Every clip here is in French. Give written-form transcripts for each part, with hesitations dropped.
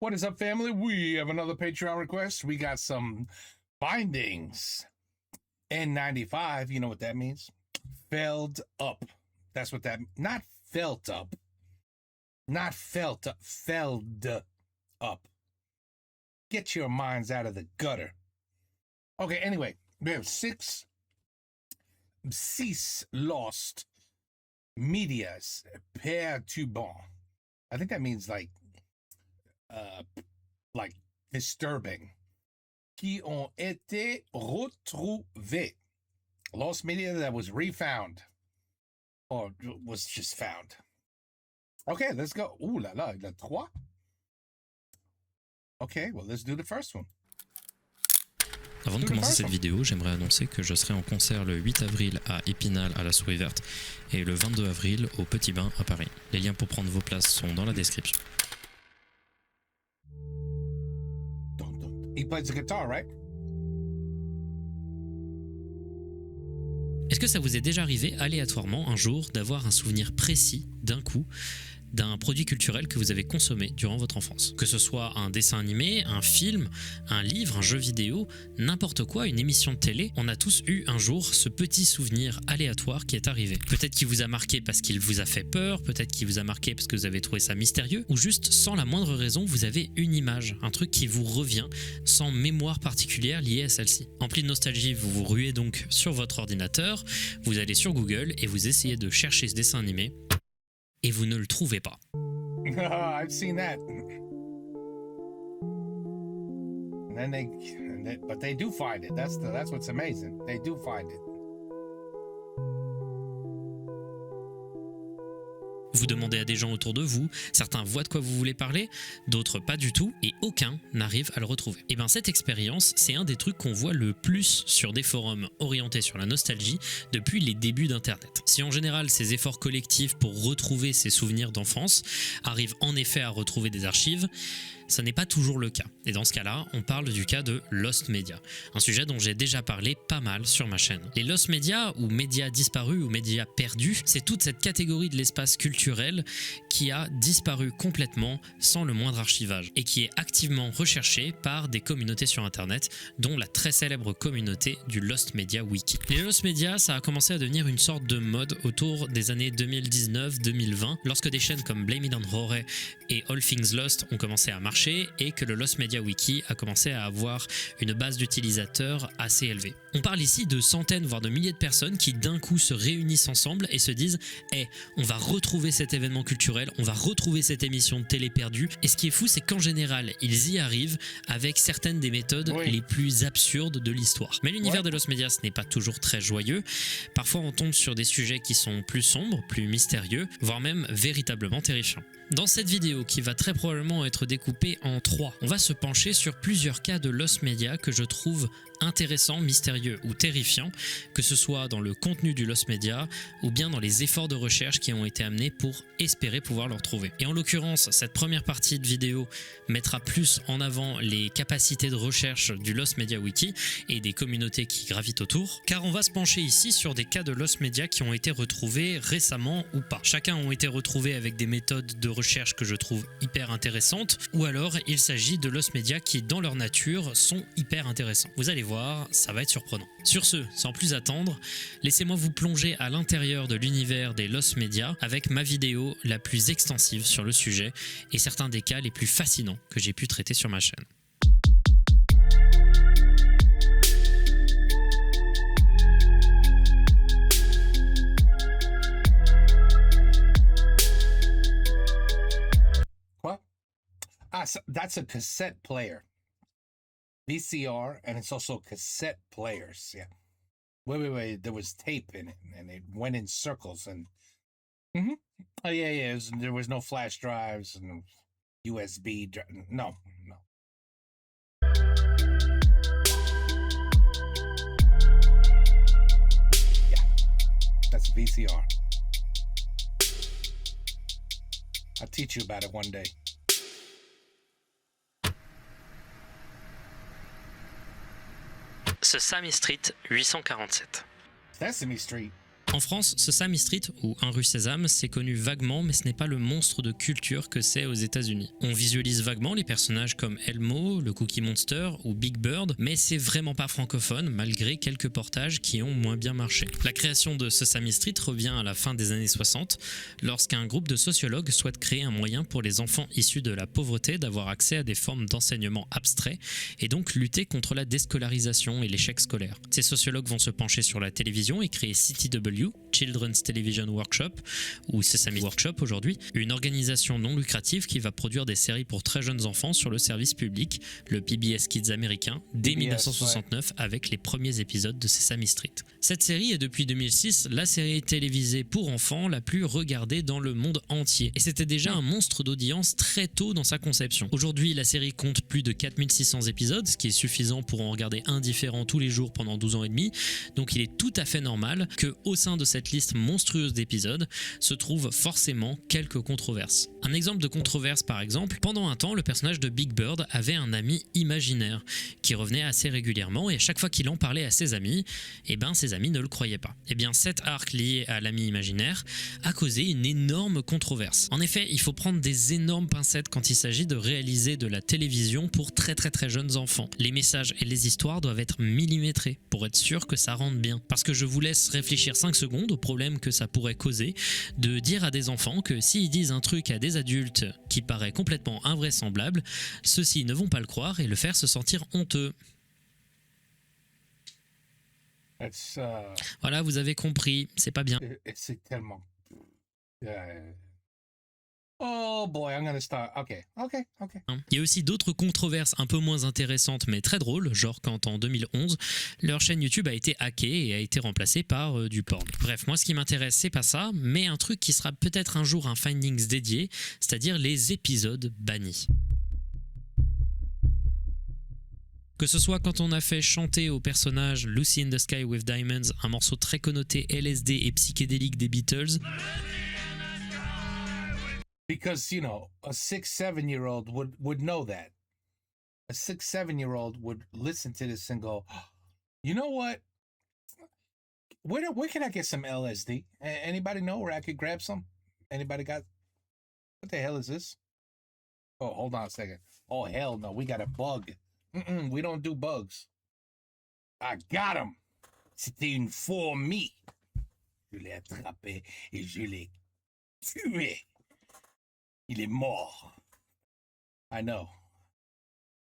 What is up, family? We have another Patreon request. We got some bindings. N95, you know what that means? Felled up. That's what that, not felt up. Not felt up, felled up. Get your minds out of the gutter. Okay, anyway, we have 6 cease lost medias perturbant. I think that means like disturbing. Qui ont été retrouvés. Lost media that was refound. Or was just found. Okay, let's go. Ooh la la, il y a 3. Okay, well, let's do the first one. Avant de commencer cette vidéo, j'aimerais annoncer que je serai en concert le 8 avril à Épinal à la Souris Verte et le 22 avril au Petit Bain à Paris. Les liens pour prendre vos places sont dans la description. He plays the guitar, right? Est-ce que ça vous est déjà arrivé aléatoirement un jour d'avoir un souvenir précis d'un coup d'un produit culturel que vous avez consommé durant votre enfance? Que ce soit un dessin animé, un film, un livre, un jeu vidéo, n'importe quoi, une émission de télé, on a tous eu un jour ce petit souvenir aléatoire qui est arrivé. Peut-être qu'il vous a marqué parce qu'il vous a fait peur, peut-être qu'il vous a marqué parce que vous avez trouvé ça mystérieux, ou juste sans la moindre raison, vous avez une image, un truc qui vous revient sans mémoire particulière liée à celle-ci. Empli de nostalgie, vous vous ruez donc sur votre ordinateur, vous allez sur Google et vous essayez de chercher ce dessin animé, et vous ne le trouvez pas. I've seen that. But they do find it. That's what's amazing. They do find it. Vous demandez à des gens autour de vous, certains voient de quoi vous voulez parler, d'autres pas du tout, et aucun n'arrive à le retrouver. Et bien cette expérience, c'est un des trucs qu'on voit le plus sur des forums orientés sur la nostalgie depuis les débuts d'Internet. Si en général ces efforts collectifs pour retrouver ces souvenirs d'enfance arrivent en effet à retrouver des archives, ça n'est pas toujours le cas. Et dans ce cas-là, on parle du cas de Lost Media, un sujet dont j'ai déjà parlé pas mal sur ma chaîne. Les Lost Media, ou médias disparus ou médias perdus, c'est toute cette catégorie de l'espace culturel qui a disparu complètement sans le moindre archivage et qui est activement recherché par des communautés sur Internet, dont la très célèbre communauté du Lost Media Wiki. Les Lost Media, ça a commencé à devenir une sorte de mode autour des années 2019-2020, lorsque des chaînes comme Blame It on Horror et All Things Lost ont commencé à marcher et que le Lost Media Wiki a commencé à avoir une base d'utilisateurs assez élevée. On parle ici de centaines voire de milliers de personnes qui d'un coup se réunissent ensemble et se disent « Hey, on va retrouver cet événement culturel, on va retrouver cette émission de télé perdue ». Et ce qui est fou, c'est qu'en général, ils y arrivent avec certaines des méthodes les plus absurdes de l'histoire. Mais l'univers de Lost Media, ce n'est pas toujours très joyeux. Parfois, on tombe sur des sujets qui sont plus sombres, plus mystérieux, voire même véritablement terrifiants. Dans cette vidéo, qui va très probablement être découpée en 3, on va se pencher sur plusieurs cas de Lost Media que je trouve intéressants, mystérieux ou terrifiants, que ce soit dans le contenu du Lost Media ou bien dans les efforts de recherche qui ont été amenés pour espérer pouvoir le retrouver. Et en l'occurrence, cette première partie de vidéo mettra plus en avant les capacités de recherche du Lost Media Wiki et des communautés qui gravitent autour, car on va se pencher ici sur des cas de Lost Media qui ont été retrouvés récemment ou pas. Chacun ont été retrouvés avec des méthodes de recherche que je trouve hyper intéressantes, ou alors il s'agit de Lost Media qui, dans leur nature, sont hyper intéressants. Vous allez voir, ça va être surprenant. Sur ce, sans plus attendre, laissez-moi vous plonger à l'intérieur de l'univers des Lost Media avec ma vidéo la plus extensive sur le sujet et certains des cas les plus fascinants que j'ai pu traiter sur ma chaîne. What? So that's a cassette player. VCR, and it's also cassette players. Yeah. Wait. There was tape in it, and it went in circles. And oh yeah. There was no flash drives and USB. No. Yeah, that's VCR. I'll teach you about it one day. Sesame Street 847. Sesame Street. En France, Sesame Street, ou Un rue Sésame, c'est connu vaguement, mais ce n'est pas le monstre de culture que c'est aux États-Unis. On visualise vaguement les personnages comme Elmo, le Cookie Monster ou Big Bird, mais c'est vraiment pas francophone, malgré quelques portages qui ont moins bien marché. La création de Sesame Street revient à la fin des années 60, lorsqu'un groupe de sociologues souhaite créer un moyen pour les enfants issus de la pauvreté d'avoir accès à des formes d'enseignement abstrait et donc lutter contre la déscolarisation et l'échec scolaire. Ces sociologues vont se pencher sur la télévision et créer CTW, Children's Television Workshop, ou Sesame Workshop aujourd'hui, une organisation non lucrative qui va produire des séries pour très jeunes enfants sur le service public, le PBS Kids américain, dès 1969 avec les premiers épisodes de Sesame Street. Cette série est depuis 2006 la série télévisée pour enfants la plus regardée dans le monde entier, et c'était déjà un monstre d'audience très tôt dans sa conception. Aujourd'hui, la série compte plus de 4600 épisodes, ce qui est suffisant pour en regarder un différent tous les jours pendant 12 ans et demi, donc il est tout à fait normal que, au sein de cette liste monstrueuse d'épisodes, se trouvent forcément quelques controverses. Un exemple de controverse par exemple, pendant un temps, le personnage de Big Bird avait un ami imaginaire qui revenait assez régulièrement et à chaque fois qu'il en parlait à ses amis, ses amis ne le croyaient pas. Cet arc lié à l'ami imaginaire a causé une énorme controverse. En effet, il faut prendre des énormes pincettes quand il s'agit de réaliser de la télévision pour très jeunes enfants. Les messages et les histoires doivent être millimétrés pour être sûr que ça rentre bien. Parce que je vous laisse réfléchir 5 secondes au problème que ça pourrait causer de dire à des enfants que s'ils disent un truc à des adultes qui paraît complètement invraisemblable, ceux-ci ne vont pas le croire et le faire se sentir honteux. Voilà, vous avez compris, c'est pas bien. C'est tellement... Oh boy, I'm gonna start. Okay. Il y a aussi d'autres controverses un peu moins intéressantes mais très drôles, genre quand en 2011, leur chaîne YouTube a été hackée et a été remplacée par du porn. Bref, moi ce qui m'intéresse c'est pas ça, mais un truc qui sera peut-être un jour un findings dédié, c'est-à-dire les épisodes bannis. Que ce soit quand on a fait chanter au personnage Lucy in the Sky with Diamonds, un morceau très connoté LSD et psychédélique des Beatles. Because, a 6-7-year-old would know that. A 6-7-year-old would listen to this and go, you know what? Where can I get some LSD? Anybody know where I could grab some? Anybody got... What the hell is this? Oh, hold on a second. Oh, hell no. We got a bug. We don't do bugs. I got him. C'était une fourmi. Je l'ai attrapé et je l'ai tué. Il est mort. I know.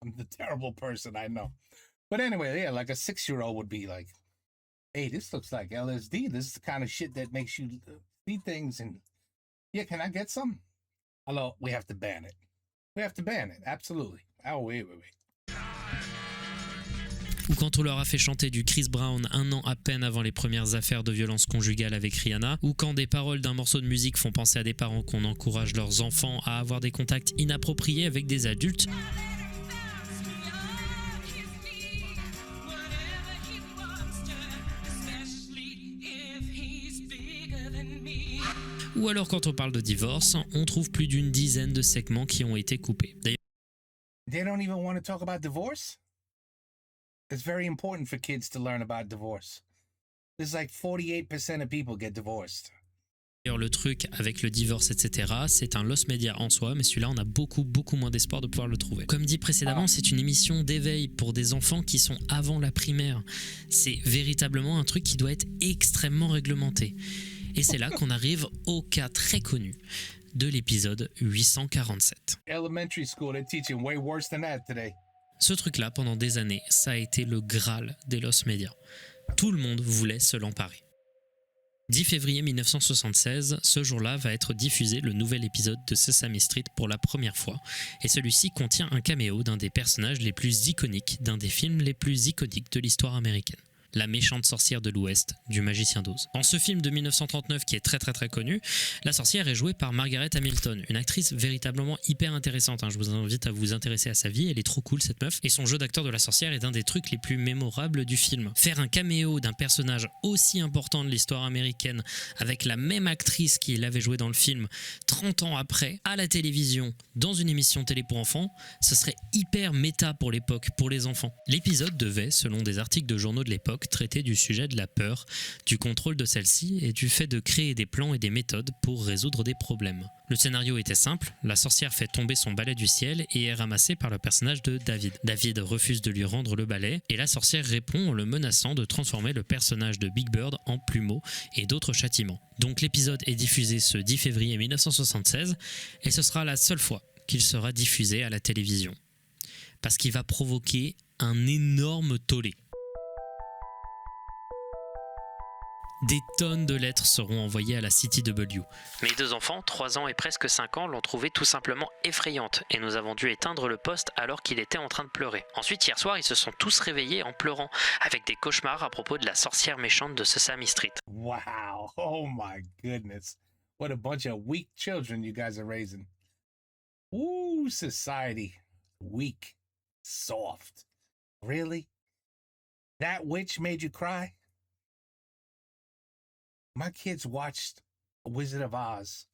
I'm the terrible person, I know. But anyway, yeah, like a 6-year-old would be like, hey, this looks like LSD. This is the kind of shit that makes you see things. And yeah, can I get some? Hello, we have to ban it. We have to ban it, absolutely. Oh, wait. Ou quand on leur a fait chanter du Chris Brown un an à peine avant les premières affaires de violence conjugale avec Rihanna, ou quand des paroles d'un morceau de musique font penser à des parents qu'on encourage leurs enfants à avoir des contacts inappropriés avec des adultes. Ou alors quand on parle de divorce, on trouve plus d'une dizaine de segments qui ont été coupés. D'ailleurs, they don't even want to talk about divorce? It's very important for kids to learn about divorce. There's like 48% of people get divorced. le truc avec le divorce, etc., c'est un lost media en soi, mais celui-là, on a beaucoup moins d'espoir de pouvoir le trouver. Comme dit précédemment, c'est une émission d'éveil pour des enfants qui sont avant la primaire. C'est véritablement un truc qui doit être extrêmement réglementé. Et c'est là qu'on arrive au cas très connu de l'épisode 847. Elementary school, they're teaching way worse than that today. Ce truc-là, pendant des années, ça a été le Graal des lost media. Tout le monde voulait se l'emparer. 10 février 1976, ce jour-là va être diffusé le nouvel épisode de Sesame Street pour la première fois, et celui-ci contient un caméo d'un des personnages les plus iconiques d'un des films les plus iconiques de l'histoire américaine. La méchante sorcière de l'Ouest, du Magicien d'Oz. Dans ce film de 1939 qui est très connu, la sorcière est jouée par Margaret Hamilton, une actrice véritablement hyper intéressante. Je vous invite à vous intéresser à sa vie, elle est trop cool cette meuf. Et son jeu d'acteur de la sorcière est un des trucs les plus mémorables du film. Faire un caméo d'un personnage aussi important de l'histoire américaine avec la même actrice qui l'avait joué dans le film 30 ans après, à la télévision, dans une émission télé pour enfants, ce serait hyper méta pour l'époque, pour les enfants. L'épisode devait, selon des articles de journaux de l'époque, donc traiter du sujet de la peur, du contrôle de celle-ci et du fait de créer des plans et des méthodes pour résoudre des problèmes. Le scénario était simple, la sorcière fait tomber son balai du ciel et est ramassée par le personnage de David. David refuse de lui rendre le balai et la sorcière répond en le menaçant de transformer le personnage de Big Bird en plumeau et d'autres châtiments. Donc l'épisode est diffusé ce 10 février 1976 et ce sera la seule fois qu'il sera diffusé à la télévision. Parce qu'il va provoquer un énorme tollé. Des tonnes de lettres seront envoyées à la CTW. Mes deux enfants, 3 ans et presque 5 ans, l'ont trouvée tout simplement effrayante et nous avons dû éteindre le poste alors qu'il était en train de pleurer. Ensuite, hier soir, ils se sont tous réveillés en pleurant, avec des cauchemars à propos de la sorcière méchante de Sesame Street. Wow. Oh my goodness. What a bunch of weak children you guys are raising. Ooh, society. Weak. Soft. Really? That witch made you cry? My kids watched Wizard of Oz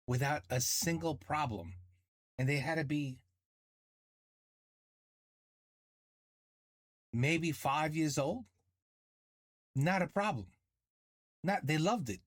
without a single problem. And they had to be maybe 5 years old. Not a problem. They loved it.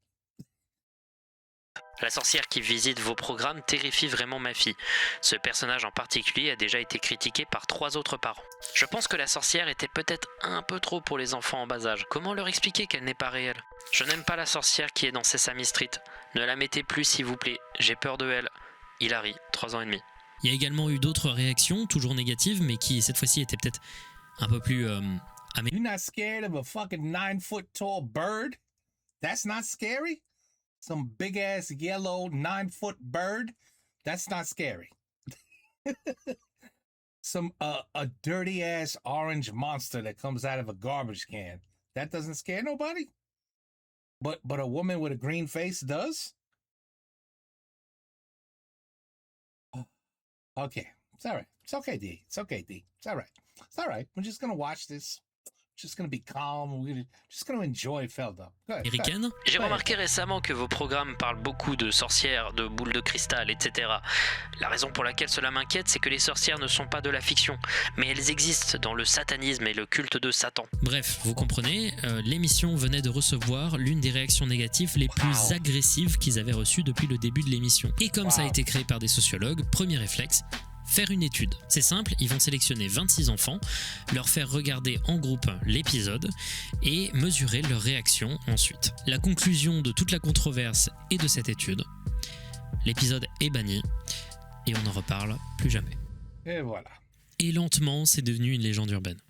La sorcière qui visite vos programmes terrifie vraiment ma fille. Ce personnage en particulier a déjà été critiqué par 3 autres parents. Je pense que la sorcière était peut-être un peu trop pour les enfants en bas âge. Comment leur expliquer qu'elle n'est pas réelle ? Je n'aime pas la sorcière qui est dans Sesame Street. Ne la mettez plus s'il vous plaît, j'ai peur de elle. Hilary, 3 ans et demi. Il y a également eu d'autres réactions, toujours négatives, mais qui cette fois-ci étaient peut-être un peu plus... You're not scared of a fucking 9-foot tall bird? That's not scary? Some big ass yellow 9-foot bird? That's not scary. Some a dirty ass orange monster that comes out of a garbage can. That doesn't scare nobody? But a woman with a green face does? Okay. It's all right. It's okay, D. It's okay, D. It's all right. It's all right. We're just gonna watch this. Just gonna be calm. We're just gonna enjoy Feld Up. Eriken, j'ai remarqué récemment que vos programmes parlent beaucoup de sorcières, de boules de cristal, etc. La raison pour laquelle cela m'inquiète, c'est que les sorcières ne sont pas de la fiction, mais elles existent dans le satanisme et le culte de Satan. Bref, vous comprenez, l'émission venait de recevoir l'une des réactions négatives les plus agressives qu'ils avaient reçues depuis le début de l'émission. Et comme ça a été créé par des sociologues, premier réflexe, faire une étude. C'est simple, ils vont sélectionner 26 enfants, leur faire regarder en groupe l'épisode et mesurer leur réaction ensuite. La conclusion de toute la controverse et de cette étude, l'épisode est banni et on n'en reparle plus jamais. Et voilà. Et lentement, c'est devenu une légende urbaine.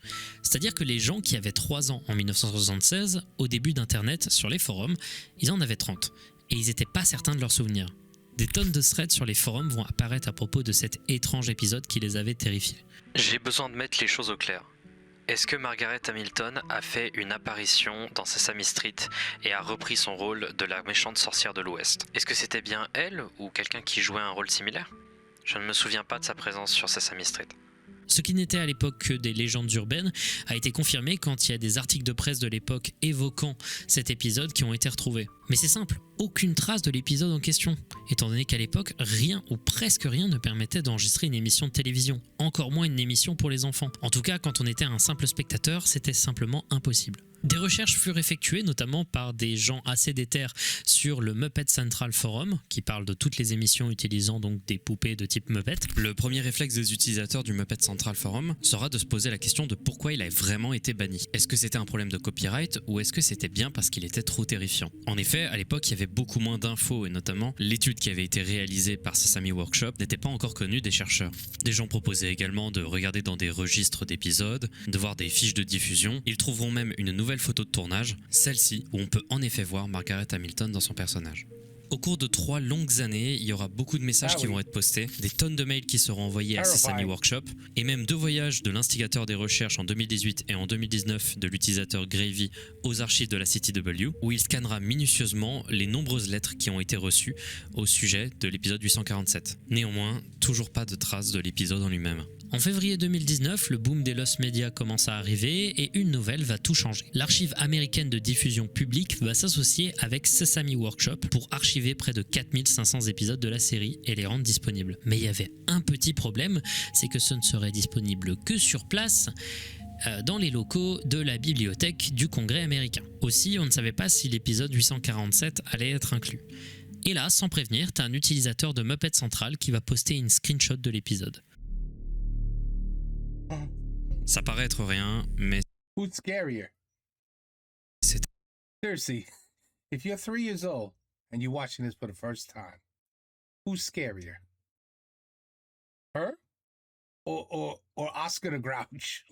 C'est-à-dire que les gens qui avaient 3 ans en 1976, au début d'Internet, sur les forums, ils en avaient 30 et ils n'étaient pas certains de leurs souvenirs. Des tonnes de threads sur les forums vont apparaître à propos de cet étrange épisode qui les avait terrifiés. J'ai besoin de mettre les choses au clair. Est-ce que Margaret Hamilton a fait une apparition dans Sesame Street et a repris son rôle de la méchante sorcière de l'Ouest ? Est-ce que c'était bien elle ou quelqu'un qui jouait un rôle similaire ? Je ne me souviens pas de sa présence sur Sesame Street. Ce qui n'était à l'époque que des légendes urbaines a été confirmé quand il y a des articles de presse de l'époque évoquant cet épisode qui ont été retrouvés. Mais c'est simple, aucune trace de l'épisode en question, étant donné qu'à l'époque, rien ou presque rien ne permettait d'enregistrer une émission de télévision, encore moins une émission pour les enfants. En tout cas, quand on était un simple spectateur, c'était simplement impossible. Des recherches furent effectuées, notamment par des gens assez déter sur le Muppet Central Forum, qui parle de toutes les émissions utilisant donc des poupées de type Muppet. Le premier réflexe des utilisateurs du Muppet Central Forum sera de se poser la question de pourquoi il a vraiment été banni. Est-ce que c'était un problème de copyright ou est-ce que c'était bien parce qu'il était trop terrifiant ? En effet, à l'époque, il y avait beaucoup moins d'infos et notamment l'étude qui avait été réalisée par Sesame Workshop n'était pas encore connue des chercheurs. Des gens proposaient également de regarder dans des registres d'épisodes, de voir des fiches de diffusion. Ils trouveront même une nouvelle photo de tournage, celle-ci, où on peut en effet voir Margaret Hamilton dans son personnage. Au cours de 3 longues années, il y aura beaucoup de messages qui vont être postés, des tonnes de mails qui seront envoyés à Sesame Workshop, et même 2 voyages de l'instigateur des recherches en 2018 et en 2019 de l'utilisateur Gravy aux archives de la CTW, où il scannera minutieusement les nombreuses lettres qui ont été reçues au sujet de l'épisode 847. Néanmoins, toujours pas de traces de l'épisode en lui-même. En février 2019, le boom des lost media commence à arriver et une nouvelle va tout changer. L'archive américaine de diffusion publique va s'associer avec Sesame Workshop pour archiver près de 4500 épisodes de la série et les rendre disponibles. Mais il y avait un petit problème, c'est que ce ne serait disponible que sur place, dans les locaux de la bibliothèque du Congrès américain. Aussi, on ne savait pas si l'épisode 847 allait être inclus. Et là, sans prévenir, t'as un utilisateur de Muppet Central qui va poster une screenshot de l'épisode. Ça paraît être rien, mais Who's scarier? c'est Seriously, if you're 3 years old and you're watching this for the first time, who's scarier? Her or Oscar the Grouch?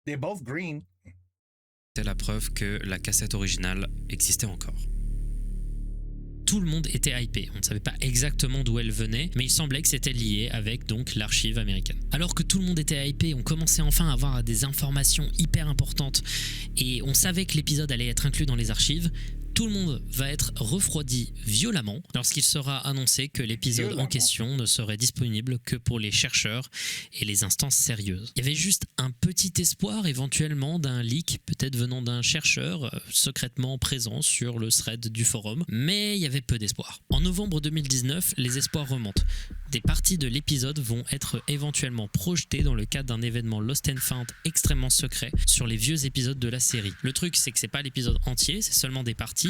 They're both green. la preuve que la cassette originale existait encore. Tout le monde était hypé, on ne savait pas exactement d'où elle venait, mais il semblait que c'était lié avec donc l'archive américaine. Alors que tout le monde était hypé, on commençait enfin à avoir des informations hyper importantes et on savait que l'épisode allait être inclus dans les archives. Tout le monde va être refroidi violemment lorsqu'il sera annoncé que l'épisode en question ne serait disponible que pour les chercheurs et les instances sérieuses. Il y avait juste un petit espoir éventuellement d'un leak, peut-être venant d'un chercheur secrètement présent sur le thread du forum, mais il y avait peu d'espoir. En novembre 2019, les espoirs remontent. Des parties de l'épisode vont être éventuellement projetées dans le cadre d'un événement Lost and Found extrêmement secret sur les vieux épisodes de la série. Le truc, c'est que c'est pas l'épisode entier, c'est seulement des parties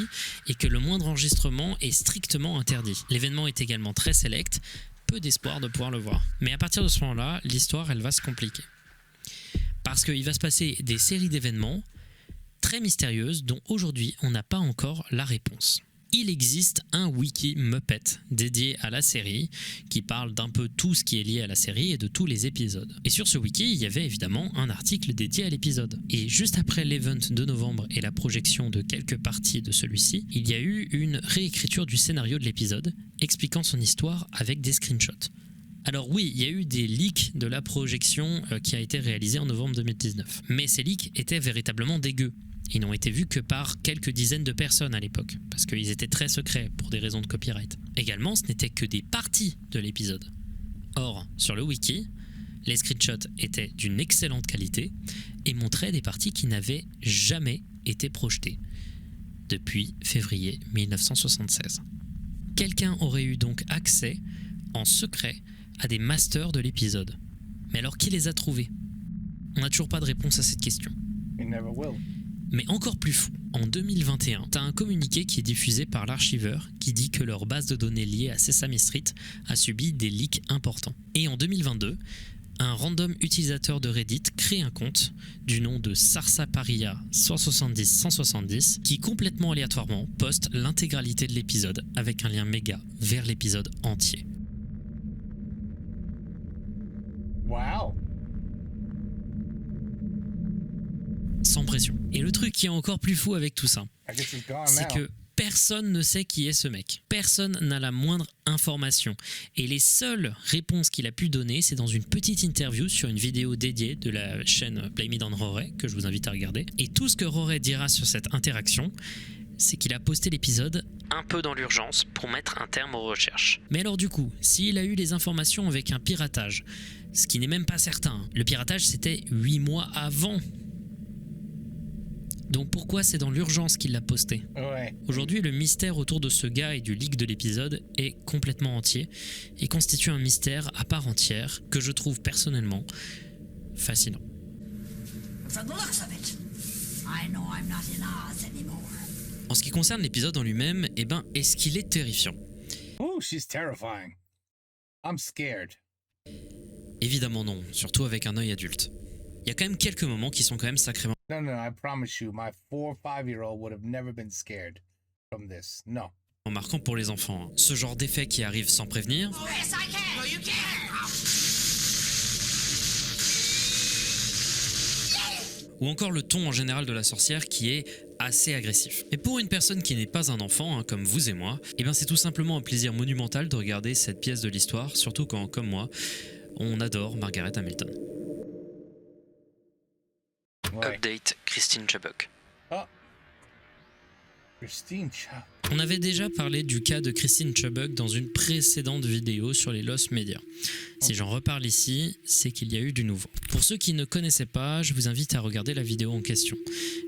et que le moindre enregistrement est strictement interdit. L'événement est également très select, peu d'espoir de pouvoir le voir. Mais à partir de ce moment-là, l'histoire, elle va se compliquer. Parce qu'il va se passer des séries d'événements très mystérieuses dont aujourd'hui, on n'a pas encore la réponse. Il existe un wiki Muppet dédié à la série qui parle d'un peu tout ce qui est lié à la série et de tous les épisodes. Et sur ce wiki, il y avait évidemment un article dédié à l'épisode. Et juste après l'event de novembre et la projection de quelques parties de celui-ci, il y a eu une réécriture du scénario de l'épisode expliquant son histoire avec des screenshots. Alors oui, il y a eu des leaks de la projection qui a été réalisée en novembre 2019. Mais ces leaks étaient véritablement dégueux. Ils n'ont été vus que par quelques dizaines de personnes à l'époque, parce qu'ils étaient très secrets pour des raisons de copyright. Également, ce n'était que des parties de l'épisode. Or, sur le wiki, les screenshots étaient d'une excellente qualité et montraient des parties qui n'avaient jamais été projetées depuis février 1976. Quelqu'un aurait eu donc accès en secret à des masters de l'épisode. Mais alors qui les a trouvés? On n'a toujours pas de réponse à cette question. You never will. Mais encore plus fou, en 2021, t'as un communiqué qui est diffusé par l'archiveur qui dit que leur base de données liée à Sesame Street a subi des leaks importants. Et en 2022, un random utilisateur de Reddit crée un compte du nom de Sarsaparilla 170 qui complètement aléatoirement poste l'intégralité de l'épisode avec un lien méga vers l'épisode entier. Wow. Sans pression. Et le truc qui est encore plus fou avec tout ça, I guess it's gone c'est now. que personne ne sait qui est ce mec. Personne n'a la moindre information. Et les seules réponses qu'il a pu donner, c'est dans une petite interview sur une vidéo dédiée de la chaîne Blame It on Roray, que je vous invite à regarder. Et tout ce que Roray dira sur cette interaction, c'est qu'il a posté l'épisode Un peu dans l'urgence pour mettre un terme aux recherches. Mais alors du coup, s'il a eu les informations avec un piratage, ce qui n'est même pas certain, le piratage c'était 8 mois avant. Donc pourquoi c'est dans l'urgence qu'il l'a posté? Ouais. Aujourd'hui, le mystère autour de ce gars et du leak de l'épisode est complètement entier et constitue un mystère à part entière que je trouve personnellement fascinant. From the looks of it, I know I'm not in Oz anymore. En ce qui concerne l'épisode en lui-même, eh ben, est-ce qu'il est terrifiant? Ooh, she's terrifying. I'm scared. Évidemment non, surtout avec un œil adulte. Il y a quand même quelques moments qui sont quand même sacrément No, I promise you, my 4 or 5-year-old would have never been scared from this. No. marquants pour les enfants. Ce genre d'effet qui arrive sans prévenir, Yes, I can. No, you can't. ou encore le ton en général de la sorcière qui est assez agressif. Et pour une personne qui n'est pas un enfant, comme vous et moi, eh ben c'est tout simplement un plaisir monumental de regarder cette pièce de l'histoire, surtout quand, comme moi, on adore Margaret Hamilton. Ouais. Update Christine Chubbuck. Oh. Christine Chubbuck. On avait déjà parlé du cas de Christine Chubbuck dans une précédente vidéo sur les Lost Media. Si j'en reparle ici, c'est qu'il y a eu du nouveau. Pour ceux qui ne connaissaient pas, je vous invite à regarder la vidéo en question.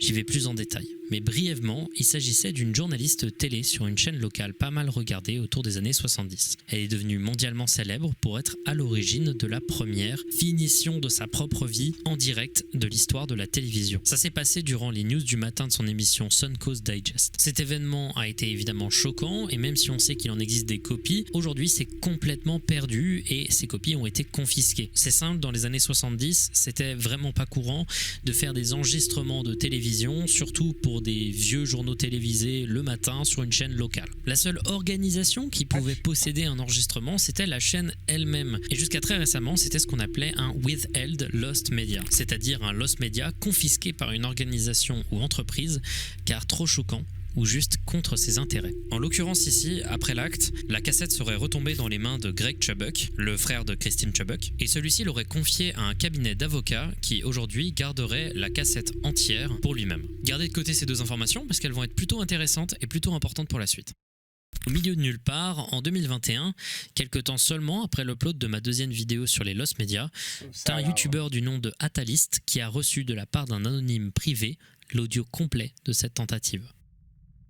J'y vais plus en détail. Mais brièvement, il s'agissait d'une journaliste télé sur une chaîne locale pas mal regardée autour des années 70. Elle est devenue mondialement célèbre pour être à l'origine de la première finition de sa propre vie en direct de l'histoire de la télévision. Ça s'est passé durant les news du matin de son émission Suncoast Digest. Cet événement a été évidemment choquant et même si on sait qu'il en existe des copies, aujourd'hui c'est complètement perdu et ces copies ont été confisquées. C'est simple, dans les années 70, c'était vraiment pas courant de faire des enregistrements de télévision, surtout pour des vieux journaux télévisés le matin sur une chaîne locale. La seule organisation qui pouvait posséder un enregistrement, c'était la chaîne elle-même. Et jusqu'à très récemment, c'était ce qu'on appelait un withheld lost media, c'est-à-dire un lost media confisqué par une organisation ou entreprise, car trop choquant, ou juste contre ses intérêts. En l'occurrence ici, après l'acte, la cassette serait retombée dans les mains de Greg Chubbuck, le frère de Christine Chubbuck, et celui-ci l'aurait confiée à un cabinet d'avocats qui aujourd'hui garderait la cassette entière pour lui-même. Gardez de côté ces deux informations parce qu'elles vont être plutôt intéressantes et plutôt importantes pour la suite. Au milieu de nulle part, en 2021, quelques temps seulement après l'upload de ma deuxième vidéo sur les Lost Media, t'as un youtubeur du nom de Atalist qui a reçu de la part d'un anonyme privé l'audio complet de cette tentative.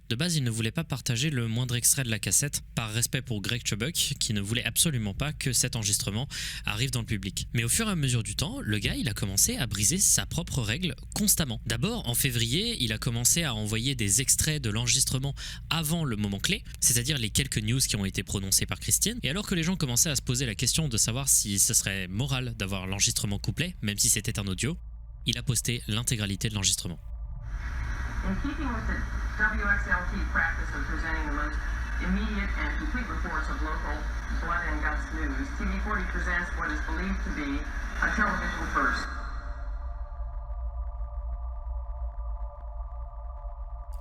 De base, il ne voulait pas partager le moindre extrait de la cassette, par respect pour Greg Chubbuck, qui ne voulait absolument pas que cet enregistrement arrive dans le public. Mais au fur et à mesure du temps, le gars, il a commencé à briser sa propre règle constamment. D'abord, en février, il a commencé à envoyer des extraits de l'enregistrement avant le moment clé, c'est-à-dire les quelques news qui ont été prononcées par Christine. Et alors que les gens commençaient à se poser la question de savoir si ce serait moral d'avoir l'enregistrement complet, même si c'était un audio, il a posté l'intégralité de l'enregistrement. In keeping with the WXLT practice of presenting the most immediate and complete reports of local blood and guts news, TV40 presents what is believed to be a television first.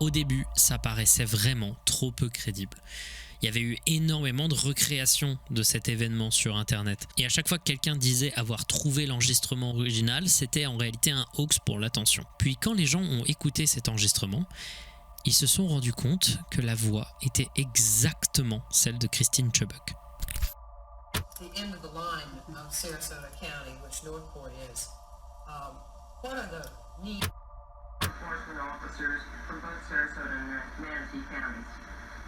Au début, ça paraissait vraiment trop peu crédible. Il y avait eu énormément de recréations de cet événement sur internet. Et à chaque fois que quelqu'un disait avoir trouvé l'enregistrement original, c'était en réalité un hoax pour l'attention. Puis quand les gens ont écouté cet enregistrement, ils se sont rendus compte que la voix était exactement celle de Christine Chubbuck. The end of the line of Sarasota County, which Northport is. What are the need enforcement officers from both Sarasota and Manatee counties?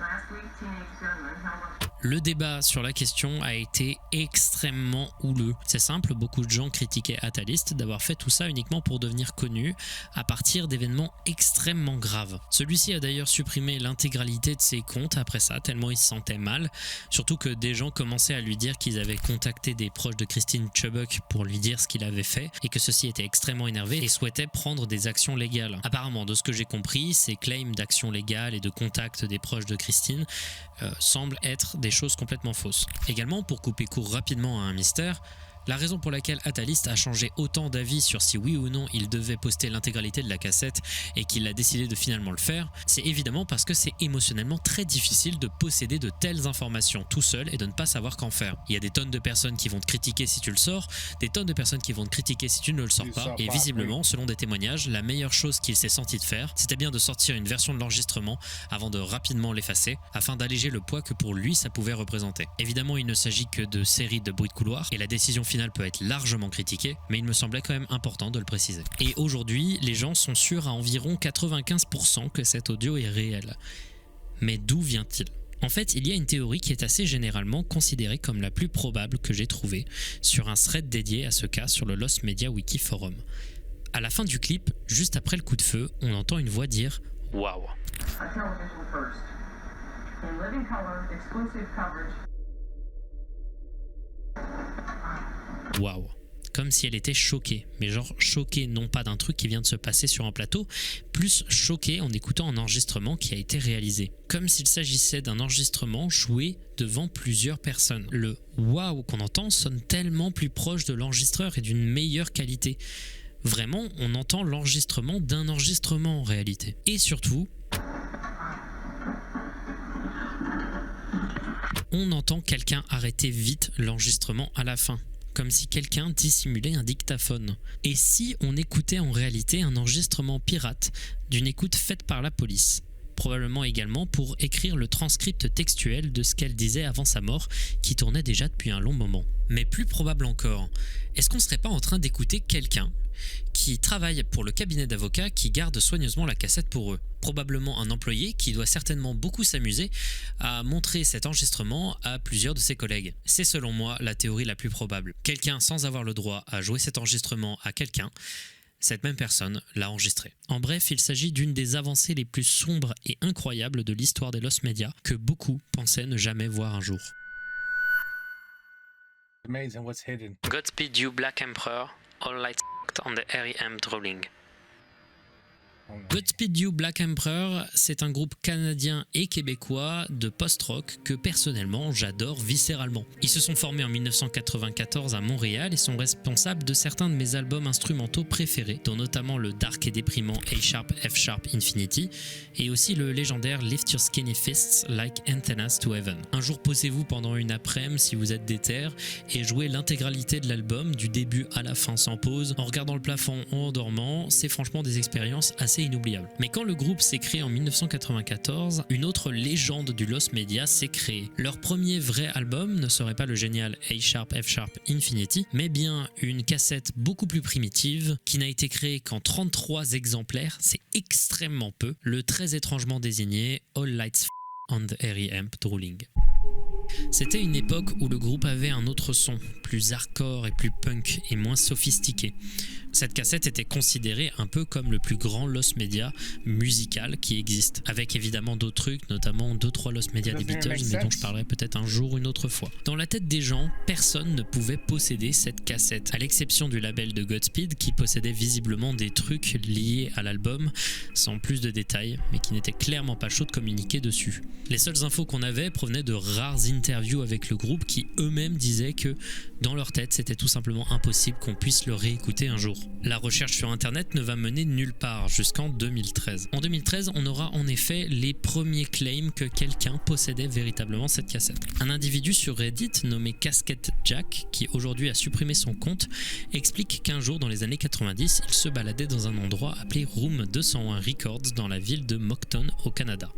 Last week, teenage gunmen held up. Le débat sur la question a été extrêmement houleux. C'est simple, beaucoup de gens critiquaient Atalist d'avoir fait tout ça uniquement pour devenir connu à partir d'événements extrêmement graves. Celui-ci a d'ailleurs supprimé l'intégralité de ses comptes après ça, tellement il se sentait mal, surtout que des gens commençaient à lui dire qu'ils avaient contacté des proches de Christine Chubbuck pour lui dire ce qu'il avait fait et que ceux-ci étaient extrêmement énervés et souhaitaient prendre des actions légales. Apparemment, de ce que j'ai compris, ces claims d'actions légales et de contact des proches de Christine semblent être des choses complètement fausses. Également, pour couper court rapidement à un mystère, la raison pour laquelle Atalist a changé autant d'avis sur si oui ou non il devait poster l'intégralité de la cassette et qu'il a décidé de finalement le faire, c'est évidemment parce que c'est émotionnellement très difficile de posséder de telles informations tout seul et de ne pas savoir qu'en faire. Il y a des tonnes de personnes qui vont te critiquer si tu le sors, des tonnes de personnes qui vont te critiquer si tu ne le sors pas, et visiblement, selon des témoignages, la meilleure chose qu'il s'est senti de faire, c'était bien de sortir une version de l'enregistrement avant de rapidement l'effacer, afin d'alléger le poids que pour lui ça pouvait représenter. Évidemment, il ne s'agit que de séries de bruits de couloir, et la décision finale peut être largement critiquée, mais il me semblait quand même important de le préciser. Et aujourd'hui, les gens sont sûrs à environ 95% que cet audio est réel. Mais d'où vient-il ? En fait, il y a une théorie qui est assez généralement considérée comme la plus probable que j'ai trouvée sur un thread dédié à ce cas sur le Lost Media Wiki Forum. À la fin du clip, juste après le coup de feu, on entend une voix dire « Waouh ». A television first. In living color, exclusive coverage. Waouh, comme si elle était choquée, mais genre choquée non pas d'un truc qui vient de se passer sur un plateau, plus choquée en écoutant un enregistrement qui a été réalisé. Comme s'il s'agissait d'un enregistrement joué devant plusieurs personnes. Le waouh qu'on entend sonne tellement plus proche de l'enregistreur et d'une meilleure qualité. Vraiment, on entend l'enregistrement d'un enregistrement en réalité. Et surtout, on entend quelqu'un arrêter vite l'enregistrement à la fin, comme si quelqu'un dissimulait un dictaphone. Et si on écoutait en réalité un enregistrement pirate d'une écoute faite par la police ? probablement également pour écrire le transcript textuel de ce qu'elle disait avant sa mort, qui tournait déjà depuis un long moment. Mais plus probable encore, est-ce qu'on serait pas en train d'écouter quelqu'un qui travaille pour le cabinet d'avocats qui garde soigneusement la cassette pour eux? Probablement un employé qui doit certainement beaucoup s'amuser à montrer cet enregistrement à plusieurs de ses collègues. C'est selon moi la théorie la plus probable. Quelqu'un sans avoir le droit à jouer cet enregistrement à quelqu'un, cette même personne l'a enregistré. En bref, il s'agit d'une des avancées les plus sombres et incroyables de l'histoire des Lost Media que beaucoup pensaient ne jamais voir un jour. Amazing what's hidden. Godspeed You Black Emperor, all lights on the R.E.M. Drowning. Godspeed You Black Emperor, c'est un groupe canadien et québécois de post-rock que personnellement j'adore viscéralement. Ils se sont formés en 1994 à Montréal et sont responsables de certains de mes albums instrumentaux préférés, dont notamment le dark et déprimant A-Sharp F-Sharp Infinity et aussi le légendaire Lift Your Skinny Fists Like Antennas to Heaven. Un jour posez-vous pendant une après-midi si vous êtes déter et jouez l'intégralité de l'album du début à la fin sans pause en regardant le plafond ou en dormant, c'est franchement des expériences assez inoubliable. Mais quand le groupe s'est créé en 1994, une autre légende du Lost Media s'est créée. Leur premier vrai album ne serait pas le génial A-Sharp F-Sharp Infinity, mais bien une cassette beaucoup plus primitive qui n'a été créée qu'en 33 exemplaires, c'est extrêmement peu, le très étrangement désigné All Lights on the R.E.M. Drowning. C'était une époque où le groupe avait un autre son, plus hardcore et plus punk et moins sophistiqué. Cette cassette était considérée un peu comme le plus grand Lost Media musical qui existe, avec évidemment d'autres trucs, notamment 2-3 Lost Media des Beatles, mais dont je parlerai peut-être un jour ou une autre fois. Dans la tête des gens, personne ne pouvait posséder cette cassette, à l'exception du label de Godspeed qui possédait visiblement des trucs liés à l'album, sans plus de détails, mais qui n'étaient clairement pas chauds de communiquer dessus. Les seules infos qu'on avait provenaient de rares interviews avec le groupe qui eux-mêmes disaient que dans leur tête c'était tout simplement impossible qu'on puisse le réécouter un jour. La recherche sur internet ne va mener nulle part jusqu'en 2013. En 2013, on aura en effet les premiers claims que quelqu'un possédait véritablement cette cassette. Un individu sur Reddit nommé Casquette Jack, qui aujourd'hui a supprimé son compte, explique qu'un jour dans les années 90, il se baladait dans un endroit appelé Room 201 Records dans la ville de Moncton au Canada.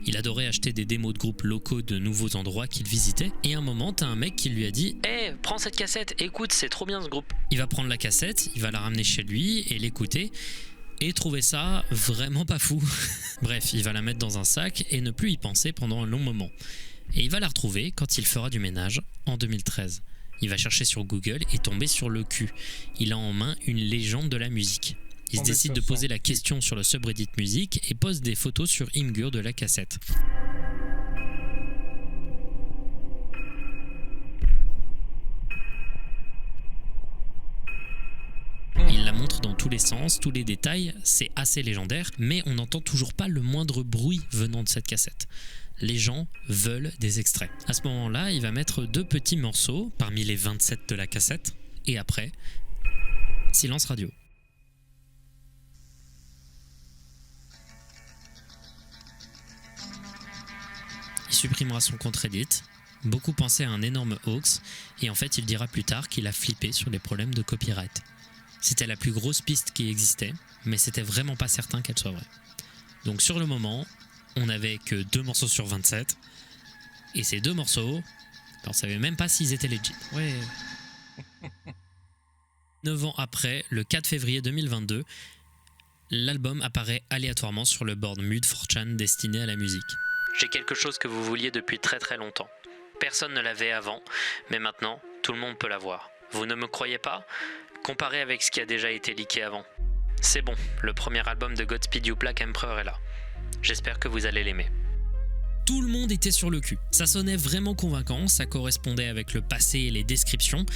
Il adorait acheter des démos de groupes locaux de nouveaux endroits qu'il visitait et à un moment t'as un mec qui lui a dit « Hey, prends cette cassette, écoute, c'est trop bien ce groupe !» Il va prendre la cassette, il va la ramener chez lui et l'écouter et trouver ça vraiment pas fou. Bref, il va la mettre dans un sac et ne plus y penser pendant un long moment. Et il va la retrouver quand il fera du ménage en 2013. Il va chercher sur Google et tomber sur le cul. Il a en main une légende de la musique. Il se décide de poser la question sur le subreddit musique et pose des photos sur Imgur de la cassette. Il la montre dans tous les sens, tous les détails, c'est assez légendaire, mais on n'entend toujours pas le moindre bruit venant de cette cassette. Les gens veulent des extraits. À ce moment-là, il va mettre 2 petits morceaux parmi les 27 de la cassette, et après, silence radio. Il supprimera son compte Reddit. Beaucoup pensaient à un énorme hoax et en fait il dira plus tard qu'il a flippé sur les problèmes de copyright. C'était la plus grosse piste qui existait, mais c'était vraiment pas certain qu'elle soit vraie. Donc sur le moment, on n'avait que 2 morceaux sur 27 et ces 2 morceaux, on savait même pas s'ils étaient legit. Ouais. 9 ans après, le 4 février 2022, l'album apparaît aléatoirement sur le board Mud 4chan destiné à la musique. J'ai quelque chose que vous vouliez depuis très très longtemps. Personne ne l'avait avant, mais maintenant, tout le monde peut l'avoir. Vous ne me croyez pas ? Comparez avec ce qui a déjà été leaké avant. C'est bon, le premier album de Godspeed You Black Emperor est là. J'espère que vous allez l'aimer. Tout le monde était sur le cul. Ça sonnait vraiment convaincant, ça correspondait avec le passé et les descriptions,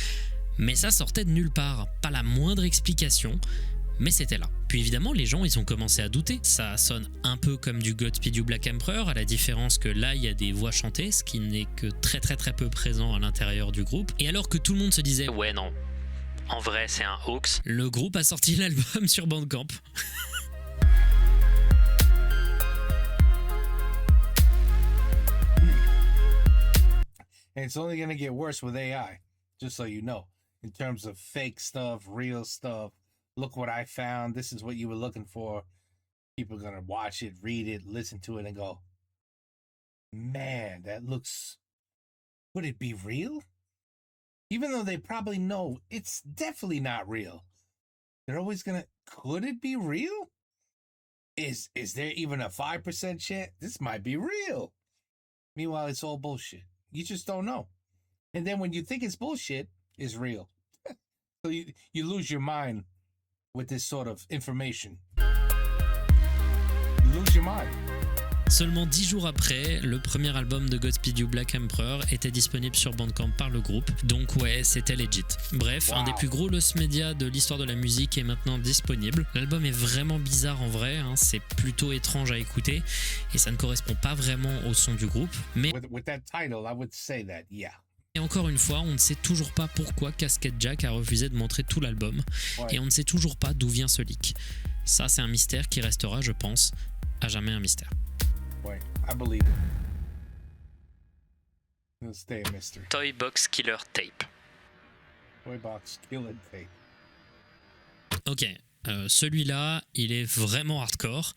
mais ça sortait de nulle part, pas la moindre explication, mais c'était là. Puis évidemment, les gens, ils ont commencé à douter. Ça sonne un peu comme du Godspeed You Black Emperor, à la différence que là, il y a des voix chantées, ce qui n'est que très très très peu présent à l'intérieur du groupe. Et alors que tout le monde se disait « Ouais, non. En vrai, c'est un hoax », le groupe a sorti l'album sur Bandcamp. And it's only going to get worse with AI, just so you know, in terms of fake stuff, real stuff. Look what I found. This is what you were looking for. people are gonna watch it, read it, listen to it, and go, man, that looks. Would it be real? Even though they probably know it's definitely not real, they're always gonna. Could it be real? Is there even a 5% chance this might be real? Meanwhile, it's all bullshit. You just don't know. And then when you think it's bullshit, it's real. So you lose your mind with this sort of information. You lose your mind. Seulement 10 jours après, le premier album de Godspeed You Black Emperor était disponible sur Bandcamp par le groupe, donc ouais, c'était legit. Bref, un des plus gros lost media de l'histoire de la musique est maintenant disponible. L'album est vraiment bizarre en vrai, hein, c'est plutôt étrange à écouter, et ça ne correspond pas vraiment au son du groupe, mais With that title, I would say that, yeah. et encore une fois, on ne sait toujours pas pourquoi Casket Jack a refusé de montrer tout l'album, et on ne sait toujours pas d'où vient ce leak. Ça, c'est un mystère qui restera, je pense, à jamais un mystère. Wait, I believe it. It'll stay a mystery. Toy Box Killer Tape. Toy box killer tape. Ok, celui-là, il est vraiment hardcore.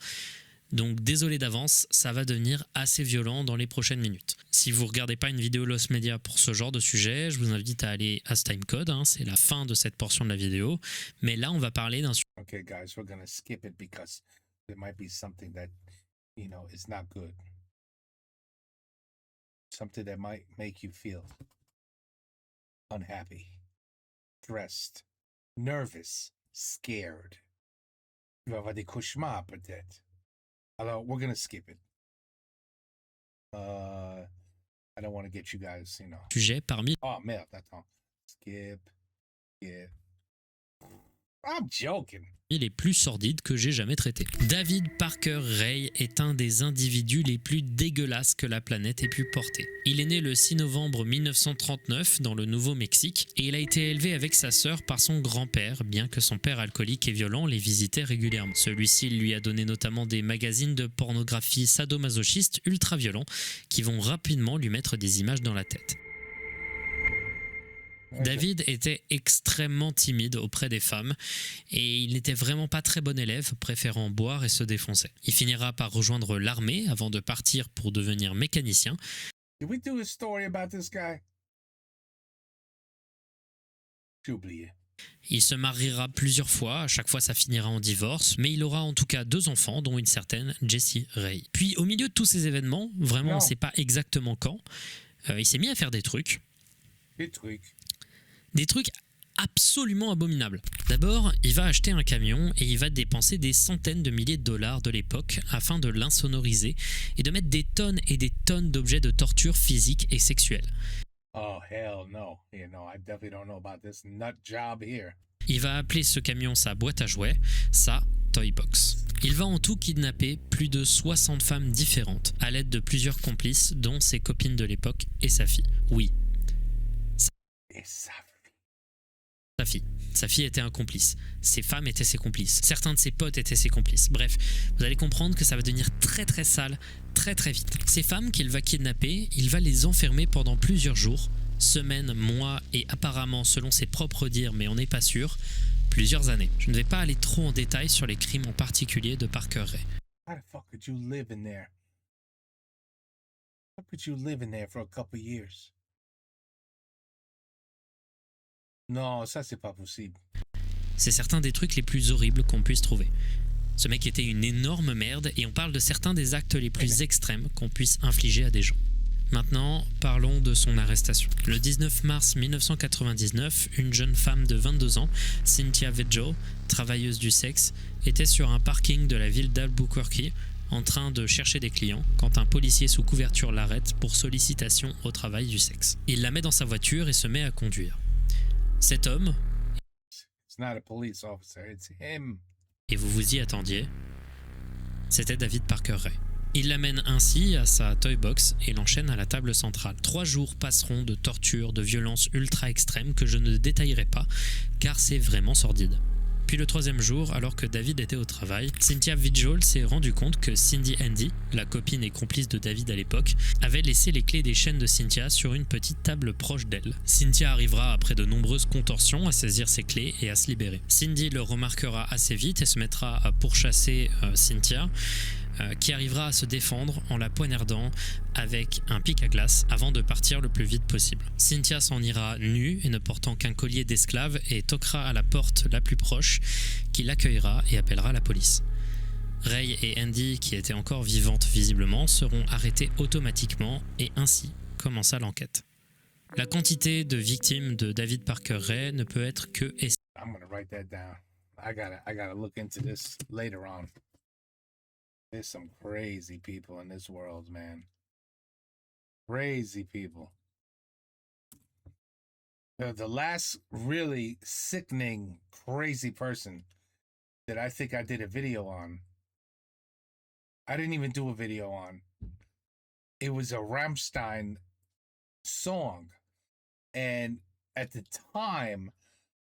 Donc désolé d'avance, ça va devenir assez violent dans les prochaines minutes. Si vous regardez pas une vidéo Lost Media pour ce genre de sujet, je vous invite à aller à ce timecode, hein, c'est la fin de cette portion de la vidéo. Mais là, on va parler d'un sujet. Okay, guys, we're gonna skip it because there might be something that, you know, is not good. Something that might make you feel unhappy, stressed, nervous, scared. Tu vas avoir des cauchemars peut-être. Alors, we're gonna skip it. I don't want to get you guys, you know. Sujet parmi Oh merde, attends. Skip. I'm joking. les plus sordides que j'ai jamais traités. David Parker Ray est un des individus les plus dégueulasses que la planète ait pu porter. Il est né le 6 novembre 1939 dans le Nouveau-Mexique et il a été élevé avec sa sœur par son grand-père, bien que son père alcoolique et violent les visitait régulièrement. Celui-ci lui a donné notamment des magazines de pornographie sadomasochiste ultra-violents qui vont rapidement lui mettre des images dans la tête. David était extrêmement timide auprès des femmes et il n'était vraiment pas très bon élève, préférant boire et se défoncer. Il finira par rejoindre l'armée avant de partir pour devenir mécanicien. Did we do a story about this guy? J'ai oublié. Il se mariera plusieurs fois, à chaque fois ça finira en divorce, mais il aura en tout cas 2 enfants, dont une certaine Jessie Ray. Puis au milieu de tous ces événements, vraiment on ne sait pas exactement quand, il s'est mis à faire des trucs. Des trucs absolument abominables. D'abord, il va acheter un camion et il va dépenser des centaines de milliers de dollars de l'époque afin de l'insonoriser et de mettre des tonnes et des tonnes d'objets de torture physique et sexuelle. Oh hell no. You know, I definitely don't know about this nut job here. Il va appeler ce camion sa boîte à jouets, sa Toy Box. Il va en tout kidnapper plus de 60 femmes différentes à l'aide de plusieurs complices, dont ses copines de l'époque et sa fille. Oui, sa fille était un complice. Ses femmes étaient ses complices. Certains de ses potes étaient ses complices. Bref, vous allez comprendre que ça va devenir très très sale, très très vite. Ces femmes qu'il va kidnapper, il va les enfermer pendant plusieurs jours, semaines, mois et apparemment, selon ses propres dires, mais on n'est pas sûr, plusieurs années. Je ne vais pas aller trop en détail sur les crimes en particulier de Parker Ray. How the fuck could you live in there? How could you live in there for a couple years? Non, ça c'est pas possible. C'est certains des trucs les plus horribles qu'on puisse trouver. Ce mec était une énorme merde et on parle de certains des actes les plus extrêmes qu'on puisse infliger à des gens. Maintenant, parlons de son arrestation. Le 19 mars 1999, une jeune femme de 22 ans, Cynthia Vedjo, travailleuse du sexe, était sur un parking de la ville d'Albuquerque en train de chercher des clients quand un policier sous couverture l'arrête pour sollicitation au travail du sexe. Il la met dans sa voiture et se met à conduire. Cet homme, It's not a police officer, it's him. et vous vous y attendiez, c'était David Parker Ray. Il l'amène ainsi à sa Toy Box et l'enchaîne à la table centrale. 3 jours passeront de torture, de violence ultra extrême que je ne détaillerai pas, car c'est vraiment sordide. Puis le troisième jour, alors que David était au travail, Cynthia Vigil s'est rendu compte que Cindy Handy, la copine et complice de David à l'époque, avait laissé les clés des chaînes de Cynthia sur une petite table proche d'elle. Cynthia arrivera après de nombreuses contorsions à saisir ses clés et à se libérer. Cindy le remarquera assez vite et se mettra à pourchasser Cynthia, qui arrivera à se défendre en la poignardant avec un pic à glace avant de partir le plus vite possible. Cynthia s'en ira nue et ne portant qu'un collier d'esclave et toquera à la porte la plus proche qui l'accueillera et appellera la police. Ray et Andy, qui étaient encore vivantes visiblement, seront arrêtés automatiquement et ainsi commença l'enquête. La quantité de victimes de David Parker Ray ne peut être que estimée. I'm gonna write that down. I gotta look into this later on. There's some crazy people in this world, man. Crazy people. The last really sickening, crazy person that I think I did a video on, I didn't even do a video on. It was a Rammstein song. And at the time,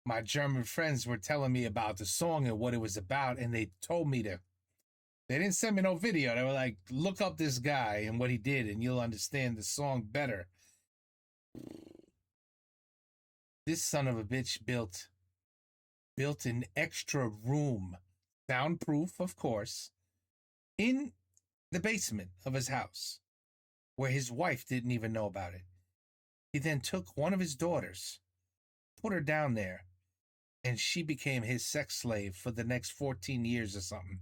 my German friends were telling me about the song and what it was about. And they told me to, they didn't send me no video. They were like, look up this guy and what he did and you'll understand the song better. This son of a bitch built an extra room, soundproof, of course, in the basement of his house, where his wife didn't even know about it. He then took one of his daughters, put her down there, and she became his sex slave for the next 14 years or something.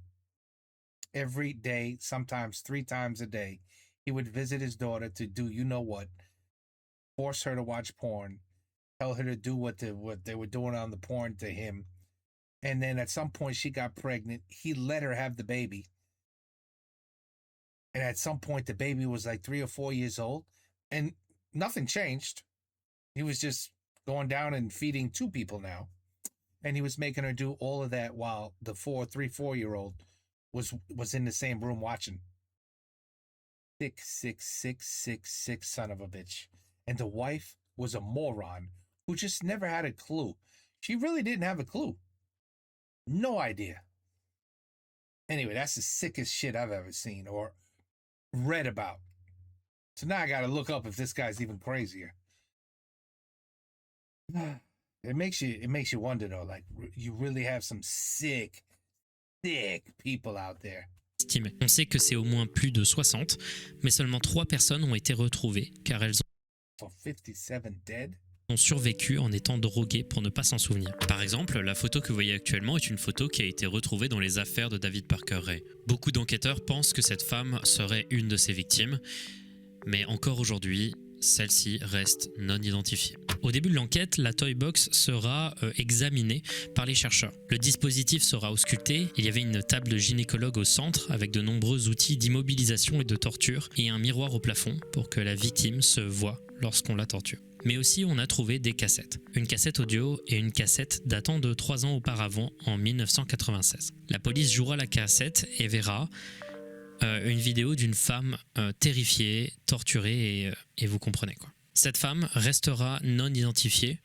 Every day, sometimes 3 times a day, he would visit his daughter to do you know what, force her to watch porn, tell her to do what they were doing on the porn to him. And then at some point she got pregnant. He let her have the baby. And at some point the baby was like 3 or 4 years old and nothing changed. He was just going down and feeding 2 people now. And he was making her do all of that while the 4-year-old was in the same room watching. Sick son of a bitch. And the wife was a moron who just never had a clue. She really didn't have a clue. No idea. Anyway, that's the sickest shit I've ever seen or read about. So now I gotta look up if this guy's even crazier. It makes you wonder though, like you really have some sick people out there. On sait que c'est au moins plus de 60, mais seulement 3 personnes ont été retrouvées car elles So 57 dead? ont survécu en étant droguées pour ne pas s'en souvenir. Par exemple, la photo que vous voyez actuellement est une photo qui a été retrouvée dans les affaires de David Parker Ray. Beaucoup d'enquêteurs pensent que cette femme serait une de ses victimes, mais encore aujourd'hui, celle-ci reste non identifiée. Au début de l'enquête, la Toy Box sera examinée par les chercheurs. Le dispositif sera ausculté, il y avait une table de gynécologue au centre avec de nombreux outils d'immobilisation et de torture et un miroir au plafond pour que la victime se voie lorsqu'on la torture. Mais aussi on a trouvé des cassettes. Une cassette audio et une cassette datant de 3 ans auparavant en 1996. La police jouera la cassette et verra une vidéo d'une femme terrifiée, torturée et vous comprenez quoi. Cette femme restera non identifiée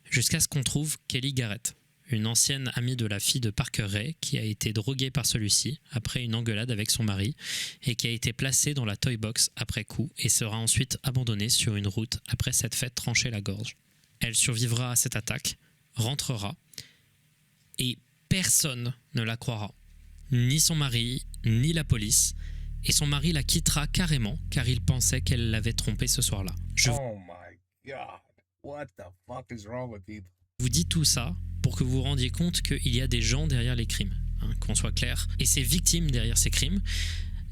jusqu'à ce qu'on trouve Kelly Garrett, une ancienne amie de la fille de Parker Ray qui a été droguée par celui-ci après une engueulade avec son mari et qui a été placée dans la Toy Box après coup et sera ensuite abandonnée sur une route après s'être fait trancher la gorge. Elle survivra à cette attaque, rentrera et personne ne la croira. Ni son mari, ni la police. Et son mari la quittera carrément car il pensait qu'elle l'avait trompé ce soir-là. Je Oh my god. What the fuck is wrong with people? vous dis tout ça pour que vous vous rendiez compte qu'il y a des gens derrière les crimes, hein, qu'on soit clair. Et ces victimes derrière ces crimes,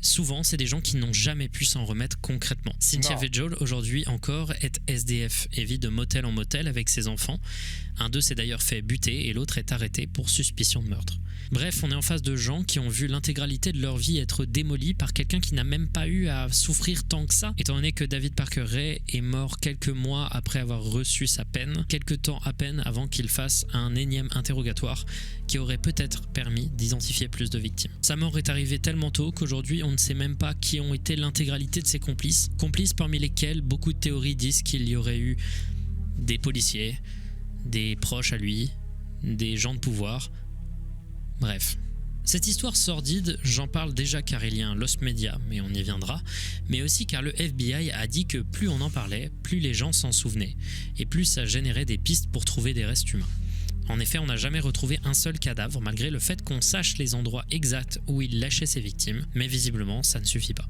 souvent c'est des gens qui n'ont jamais pu s'en remettre concrètement. Cynthia Vigil aujourd'hui encore est SDF et vit de motel en motel avec ses enfants. Un d'eux s'est d'ailleurs fait buter et l'autre est arrêté pour suspicion de meurtre. Bref, on est en face de gens qui ont vu l'intégralité de leur vie être démolie par quelqu'un qui n'a même pas eu à souffrir tant que ça, étant donné que David Parker Ray est mort quelques mois après avoir reçu sa peine, quelques temps à peine avant qu'il fasse un énième interrogatoire qui aurait peut-être permis d'identifier plus de victimes. Sa mort est arrivée tellement tôt qu'aujourd'hui on ne sait même pas qui ont été l'intégralité de ses complices, complices parmi lesquels beaucoup de théories disent qu'il y aurait eu des policiers, des proches à lui, des gens de pouvoir, Bref. Cette histoire sordide, j'en parle déjà car il y a un Lost Media, mais on y viendra, mais aussi car le FBI a dit que plus on en parlait, plus les gens s'en souvenaient, et plus ça générait des pistes pour trouver des restes humains. En effet, on n'a jamais retrouvé un seul cadavre, malgré le fait qu'on sache les endroits exacts où il lâchait ses victimes, mais visiblement, ça ne suffit pas.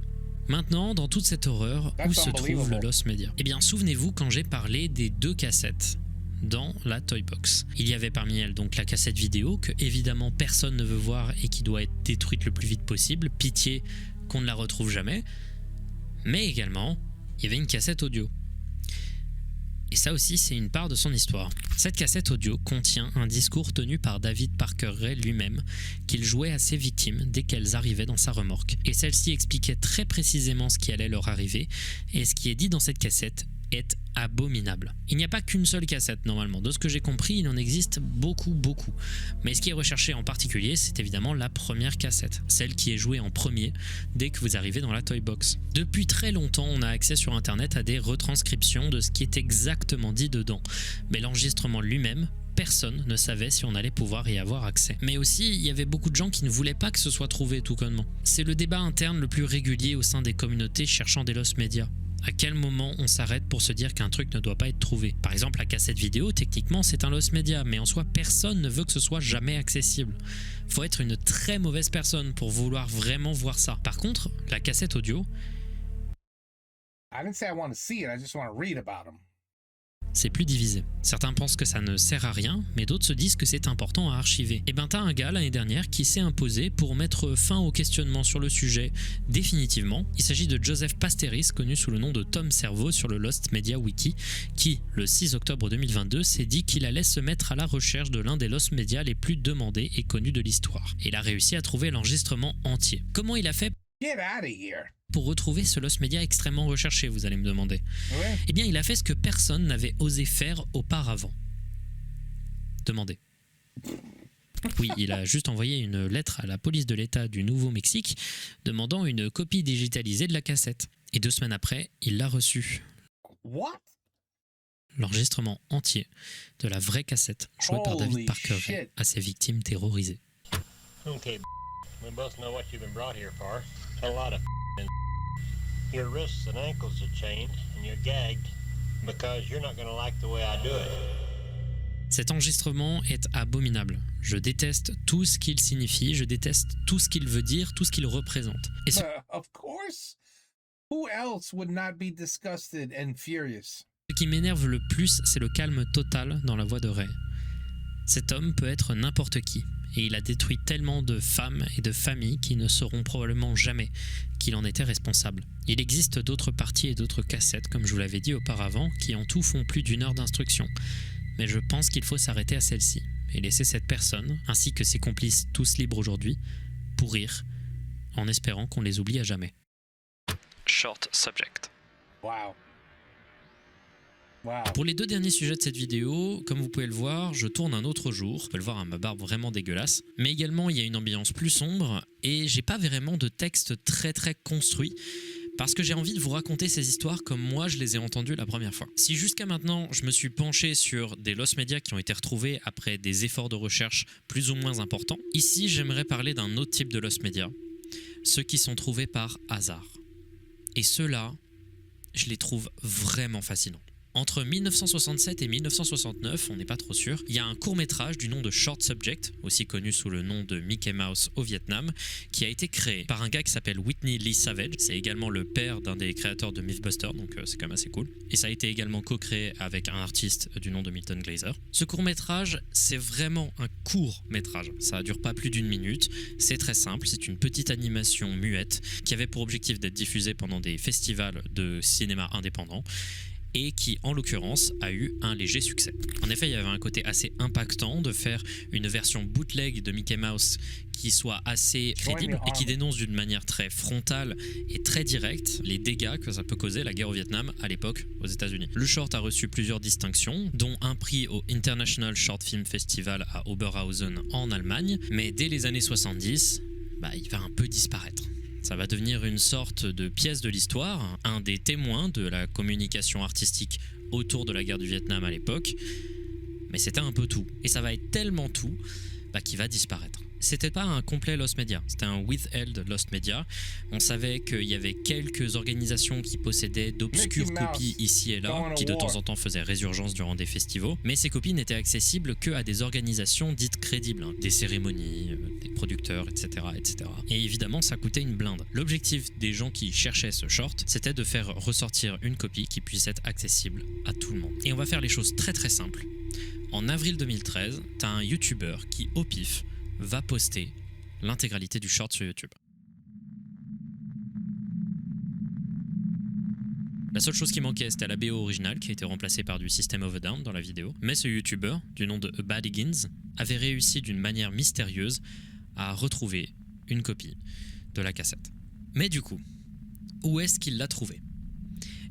Maintenant, dans toute cette horreur, où se trouve le Lost Media ? Eh bien, souvenez-vous quand j'ai parlé des 2 cassettes dans la Toy Box. Il y avait parmi elles donc la cassette vidéo que évidemment personne ne veut voir et qui doit être détruite le plus vite possible, pitié qu'on ne la retrouve jamais, mais également il y avait une cassette audio. Et ça aussi c'est une part de son histoire. Cette cassette audio contient un discours tenu par David Parker Ray lui-même qu'il jouait à ses victimes dès qu'elles arrivaient dans sa remorque. Et celle-ci expliquait très précisément ce qui allait leur arriver et ce qui est dit dans cette cassette est abominable. Il n'y a pas qu'une seule cassette normalement, de ce que j'ai compris il en existe beaucoup. Mais ce qui est recherché en particulier c'est évidemment la première cassette, celle qui est jouée en premier dès que vous arrivez dans la Toy Box. Depuis très longtemps on a accès sur internet à des retranscriptions de ce qui est exactement dit dedans, mais l'enregistrement lui-même, personne ne savait si on allait pouvoir y avoir accès. Mais aussi, il y avait beaucoup de gens qui ne voulaient pas que ce soit trouvé tout connement. C'est le débat interne le plus régulier au sein des communautés cherchant des Lost Media. À quel moment on s'arrête pour se dire qu'un truc ne doit pas être trouvé ? Par exemple, la cassette vidéo, techniquement, c'est un Lost Media, mais en soi, personne ne veut que ce soit jamais accessible. Faut être une très mauvaise personne pour vouloir vraiment voir ça. Par contre, la cassette audio, I didn't say I want to see it, I just want to read about them. c'est plus divisé. Certains pensent que ça ne sert à rien, mais d'autres se disent que c'est important à archiver. Et ben t'as un gars l'année dernière qui s'est imposé pour mettre fin au questionnement sur le sujet définitivement. Il s'agit de Joseph Pasteris, connu sous le nom de Tom Servo sur le Lost Media Wiki, qui, le 6 octobre 2022, s'est dit qu'il allait se mettre à la recherche de l'un des Lost Media les plus demandés et connus de l'histoire. Et il a réussi à trouver l'enregistrement entier. Comment il a fait Get out of here. pour retrouver ce Lost Media extrêmement recherché, vous allez me demander? Ouais. Eh bien, il a fait ce que personne n'avait osé faire auparavant. Demandez. Oui, il a juste envoyé une lettre à la police de l'État du Nouveau-Mexique demandant une copie digitalisée de la cassette. Et 2 semaines après, il l'a reçue. What? L'enregistrement entier de la vraie cassette jouée par Holy David Parker shit. Ray à ses victimes terrorisées. Okay, we both know what you've been brought here for. A lot of your wrists and ankles are chained and you're gagged because you're not going to like the way I do it. Cet enregistrement est abominable. Je déteste tout ce qu'il signifie, je déteste tout ce qu'il veut dire, tout ce qu'il représente. Et ce Of course. Who else would not be disgusted and furious? qui m'énerve le plus, c'est le calme total dans la voix de Ray. Cet homme peut être n'importe qui, et il a détruit tellement de femmes et de familles qui ne sauront probablement jamais qu'il en était responsable. Il existe d'autres parties et d'autres cassettes, comme je vous l'avais dit auparavant, qui en tout font plus d'1 heure d'instruction. Mais je pense qu'il faut s'arrêter à celle-ci, et laisser cette personne, ainsi que ses complices tous libres aujourd'hui, pourrir, en espérant qu'on les oublie à jamais. Short subject. Wow. Wow. Pour les 2 derniers sujets de cette vidéo, comme vous pouvez le voir, je tourne un autre jour. Vous pouvez le voir à ma barbe vraiment dégueulasse. Mais également, il y a une ambiance plus sombre et j'ai pas vraiment de texte très construit parce que j'ai envie de vous raconter ces histoires comme moi je les ai entendues la première fois. Si jusqu'à maintenant, je me suis penché sur des Lost Media qui ont été retrouvés après des efforts de recherche plus ou moins importants, ici j'aimerais parler d'un autre type de Lost Media, ceux qui sont trouvés par hasard. Et ceux-là, je les trouve vraiment fascinants. Entre 1967 et 1969, on n'est pas trop sûr, il y a un court-métrage du nom de Short Subject, aussi connu sous le nom de Mickey Mouse au Vietnam, qui a été créé par un gars qui s'appelle Whitney Lee Savage. C'est également le père d'un des créateurs de Mythbusters, donc c'est quand même assez cool. Et ça a été également co-créé avec un artiste du nom de Milton Glaser. Ce court-métrage, c'est vraiment un court-métrage. Ça dure pas plus d'1 minute, c'est très simple, c'est une petite animation muette qui avait pour objectif d'être diffusée pendant des festivals de cinéma indépendant, et qui, en l'occurrence, a eu un léger succès. En effet, il y avait un côté assez impactant de faire une version bootleg de Mickey Mouse qui soit assez crédible et qui dénonce d'une manière très frontale et très directe les dégâts que ça peut causer la guerre au Vietnam à l'époque aux États-Unis. Le short a reçu plusieurs distinctions, dont un prix au International Short Film Festival à Oberhausen en Allemagne, mais dès les années 70, il va un peu disparaître. Ça va devenir une sorte de pièce de l'histoire, un des témoins de la communication artistique autour de la guerre du Vietnam à l'époque. Mais c'était un peu tout. Et ça va être tellement tout qui va disparaître. C'était pas un complet Lost Media, c'était un withheld Lost Media. On savait qu'il y avait quelques organisations qui possédaient d'obscures copies ici et là, qui de temps en temps faisaient résurgence durant des festivals, mais ces copies n'étaient accessibles que à des organisations dites crédibles, hein, des cérémonies, des producteurs, etc., etc. Et évidemment, ça coûtait une blinde. L'objectif des gens qui cherchaient ce short, c'était de faire ressortir une copie qui puisse être accessible à tout le monde. Et on va faire les choses très très simples. En avril 2013, t'as un YouTuber qui, au pif, va poster l'intégralité du short sur YouTube. La seule chose qui manquait, c'était la BO originale qui a été remplacée par du System of a Down dans la vidéo. Mais ce YouTuber, du nom de Badigins, avait réussi d'une manière mystérieuse à retrouver une copie de la cassette. Mais du coup, où est-ce qu'il l'a trouvé?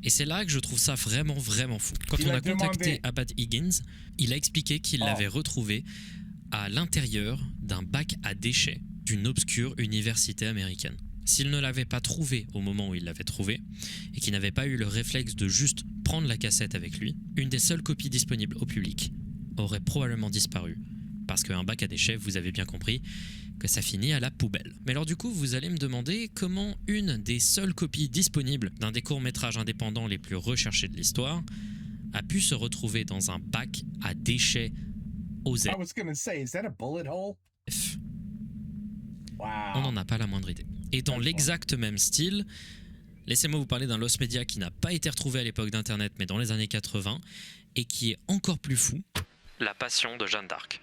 Et c'est là que je trouve ça vraiment, vraiment fou. Quand on a contacté Abad Higgins, il a expliqué qu'il l'avait retrouvé à l'intérieur d'un bac à déchets d'une obscure université américaine. S'il ne l'avait pas trouvé au moment où il l'avait trouvé, et qu'il n'avait pas eu le réflexe de juste prendre la cassette avec lui, une des seules copies disponibles au public aurait probablement disparu. Parce qu'un bac à déchets, vous avez bien compris, que ça finit à la poubelle. Mais alors du coup, vous allez me demander comment une des seules copies disponibles d'un des courts-métrages indépendants les plus recherchés de l'histoire a pu se retrouver dans un bac à déchets OZ. I was gonna say, is that a bullet hole? Wow. On n'en a pas la moindre idée. Et dans l'exact même style, laissez-moi vous parler d'un Lost Media qui n'a pas été retrouvé à l'époque d'Internet, mais dans les années 80, et qui est encore plus fou. La Passion de Jeanne d'Arc.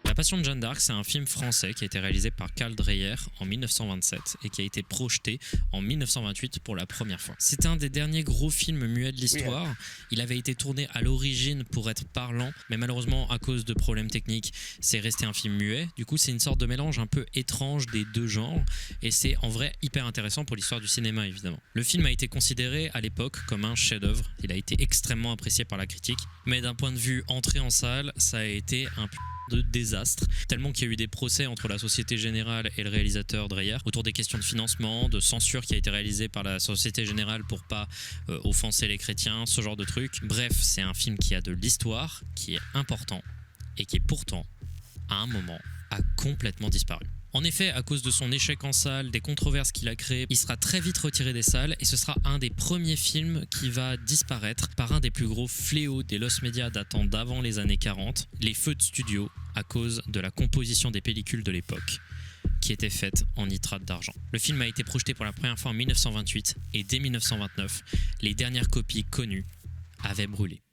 La Passion de Jeanne d'Arc, c'est un film français qui a été réalisé par Karl Dreyer en 1927 et qui a été projeté en 1928 pour la première fois. C'était un des derniers gros films muets de l'histoire. Il avait été tourné à l'origine pour être parlant, mais malheureusement, à cause de problèmes techniques, c'est resté un film muet. Du coup, c'est une sorte de mélange un peu étrange des deux genres et c'est en vrai hyper intéressant pour l'histoire du cinéma, évidemment. Le film a été considéré à l'époque comme un chef-d'œuvre. Il a été extrêmement apprécié par la critique, mais d'un point de vue entrée en salle, ça a été un de désastre, tellement qu'il y a eu des procès entre la Société Générale et le réalisateur Dreyer autour des questions de financement, de censure qui a été réalisée par la Société Générale pour pas offenser les chrétiens, ce genre de trucs. Bref, c'est un film qui a de l'histoire, qui est important et qui pourtant, à un moment, a complètement disparu. En effet, à cause de son échec en salle, des controverses qu'il a créées, il sera très vite retiré des salles et ce sera un des premiers films qui va disparaître par un des plus gros fléaux des Lost Media datant d'avant les années 40, les feux de studio, à cause de la composition des pellicules de l'époque, qui étaient faites en nitrate d'argent. Le film a été projeté pour la première fois en 1928 et dès 1929, les dernières copies connues avaient brûlé.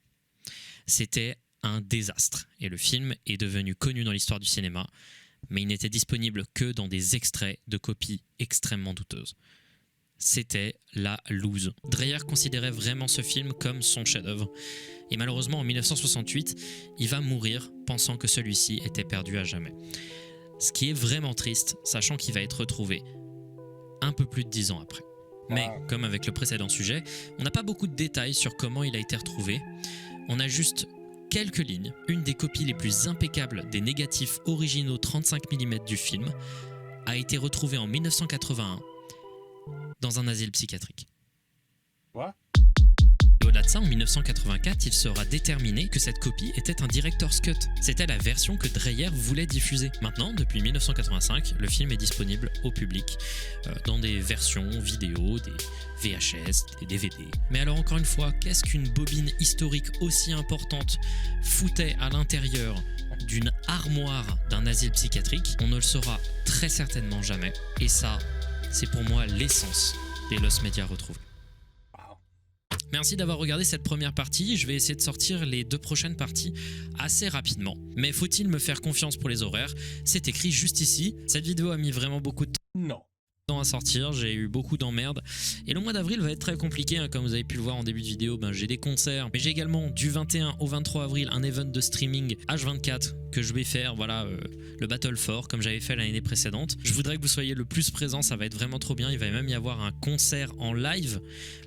C'était un désastre et le film est devenu connu dans l'histoire du cinéma, mais il n'était disponible que dans des extraits de copies extrêmement douteuses. C'était la loose. Dreyer considérait vraiment ce film comme son chef-d'œuvre, et malheureusement en 1968, il va mourir pensant que celui-ci était perdu à jamais. Ce qui est vraiment triste, sachant qu'il va être retrouvé un peu plus de 10 ans après. Mais, comme avec le précédent sujet, on n'a pas beaucoup de détails sur comment il a été retrouvé. On a juste quelques lignes, une des copies les plus impeccables des négatifs originaux 35 mm du film a été retrouvée en 1981 dans un asile psychiatrique. What? Et au-delà de ça, en 1984, il sera déterminé que cette copie était un director's cut. C'était la version que Dreyer voulait diffuser. Maintenant, depuis 1985, le film est disponible au public dans des versions vidéo, des VHS, des DVD. Mais alors encore une fois, qu'est-ce qu'une bobine historique aussi importante foutait à l'intérieur d'une armoire d'un asile psychiatrique? On ne le saura très certainement jamais. Et ça, c'est pour moi l'essence des Lost Media retrouvés. Merci d'avoir regardé cette première partie, je vais essayer de sortir les 2 prochaines parties assez rapidement. Mais faut-il me faire confiance pour les horaires? C'est écrit juste ici. Cette vidéo a mis vraiment beaucoup de temps à sortir, j'ai eu beaucoup d'emmerdes. Et le mois d'avril va être très compliqué, hein, comme vous avez pu le voir en début de vidéo, j'ai des concerts. Mais j'ai également du 21 au 23 avril un event de streaming H24 que je vais faire, le Battle 4 comme j'avais fait l'année précédente. Je voudrais que vous soyez le plus présents, ça va être vraiment trop bien. Il va même y avoir un concert en live,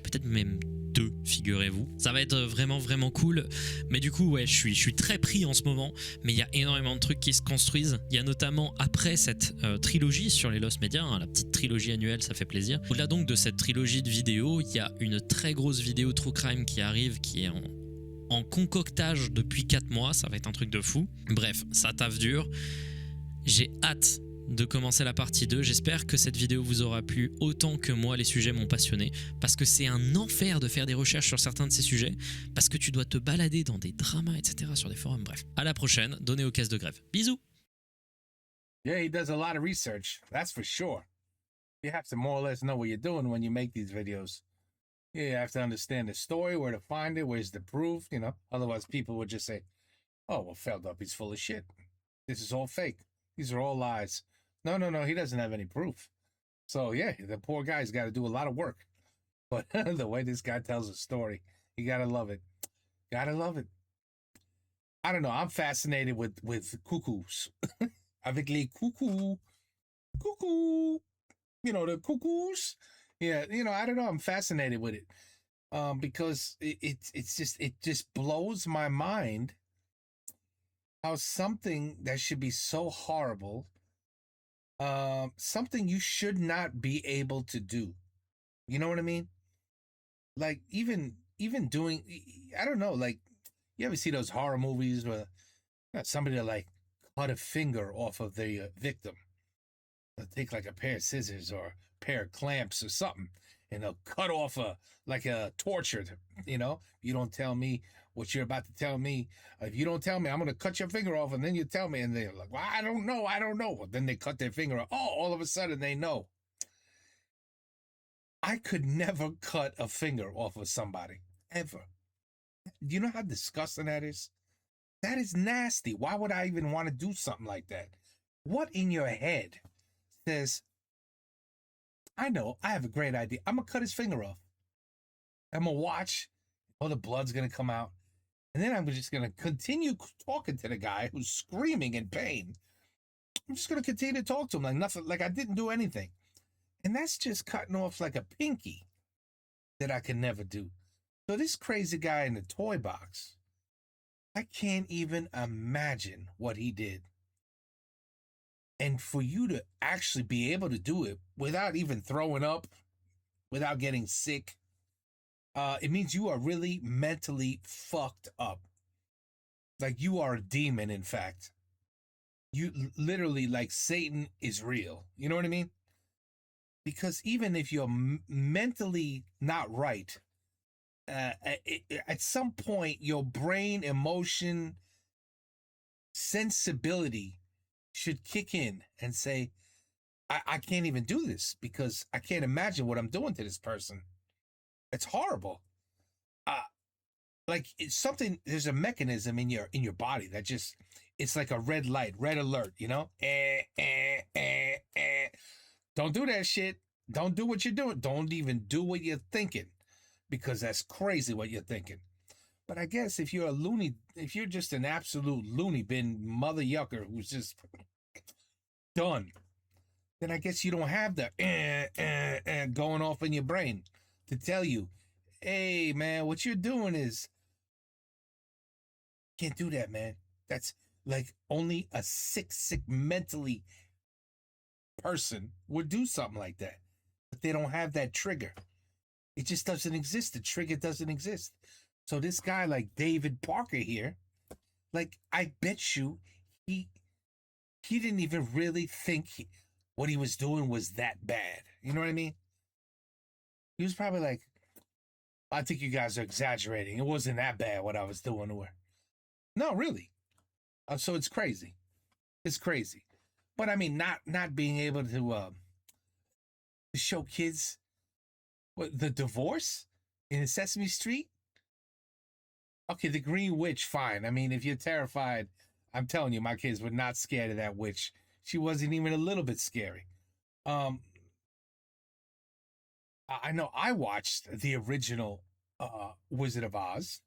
peut-être même 2, figurez-vous. Ça va être vraiment vraiment cool. Mais du coup, ouais, je suis très pris en ce moment. Mais il y a énormément de trucs qui se construisent. Il y a notamment, après cette trilogie sur les Lost Media, hein, la petite trilogie annuelle, ça fait plaisir. Au-delà donc de cette trilogie de vidéos, il y a une très grosse vidéo True Crime qui arrive, qui est en concoctage depuis 4 mois, ça va être un truc de fou. Bref, ça taffe dur. J'ai hâte de commencer la partie 2. J'espère que cette vidéo vous aura plu autant que moi les sujets m'ont passionné, parce que c'est un enfer de faire des recherches sur certains de ces sujets, parce que tu dois te balader dans des dramas, etc. sur des forums. Bref, à la prochaine, donnez aux caisses de grève. Bisous. Yeah, he does a lot of research. That's for sure. You have to more or less know what you're doing when you make these videos. Yeah, you have to understand the story, where to find it, where's the proof, you know. Otherwise, people would just say, oh, well, Feld Up, he's full of shit. This is all fake. These are all lies. No, he doesn't have any proof. So, yeah, the poor guy's got to do a lot of work. But the way this guy tells a story, you got to love it. Got to love it. I don't know. I'm fascinated with cuckoos. Avec les cuckoo. Cuckoo. You know, the cuckoos. Yeah, you know, I don't know. I'm fascinated with it. Because it just blows my mind how something that should be so horrible, something you should not be able to do. You know what I mean? Like even doing, I don't know, like you ever see those horror movies where somebody will like cut a finger off of the victim? They'll take like a pair of scissors or a pair of clamps or something, and they'll cut off a torture, you know? You don't tell me what you're about to tell me. If you don't tell me, I'm going to cut your finger off, and then you tell me, and they're like, well, I don't know. Well, then they cut their finger off. Oh, all of a sudden they know. I could never cut a finger off of somebody, ever. Do you know how disgusting that is? That is nasty. Why would I even want to do something like that? What in your head says, I know, I have a great idea. I'm going to cut his finger off. I'm going to watch. Oh, the blood's going to come out. And then I'm just going to continue talking to the guy who's screaming in pain. I'm just going to continue to talk to him like nothing, like I didn't do anything. And that's just cutting off like a pinky that I could never do. So this crazy guy in the toy box, I can't even imagine what he did. And for you to actually be able to do it without even throwing up, without getting sick, it means you are really mentally fucked up. Like you are a demon, in fact. You literally, like Satan is real. You know what I mean? Because even if you're mentally not right, at some point, your brain, emotion, sensibility should kick in and say, I can't even do this because I can't imagine what I'm doing to this person. It's horrible. Like it's something, there's a mechanism in your body that just, it's like a red light, red alert, you know? Don't do that shit. Don't do what you're doing. Don't even do what you're thinking, because that's crazy what you're thinking. But I guess if you're if you're just an absolute loony bin mother yucker who's just done, then I guess you don't have the going off in your brain to tell you, hey man, what you're doing is, can't do that, man. That's like only a sick mentally person would do something like that. But they don't have that trigger. It just doesn't exist. The trigger doesn't exist. So this guy like David Parker here, like I bet you he didn't even really think what he was doing was that bad. You know what I mean? He was probably like, I think you guys are exaggerating. It wasn't that bad what I was doing to her. No, really. So it's crazy. It's crazy. But I mean, not being able to show kids what the divorce in Sesame Street. Okay, the Green Witch, fine. I mean, if you're terrified, I'm telling you, my kids were not scared of that witch. She wasn't even a little bit scary. I know I watched the original Wizard of Oz.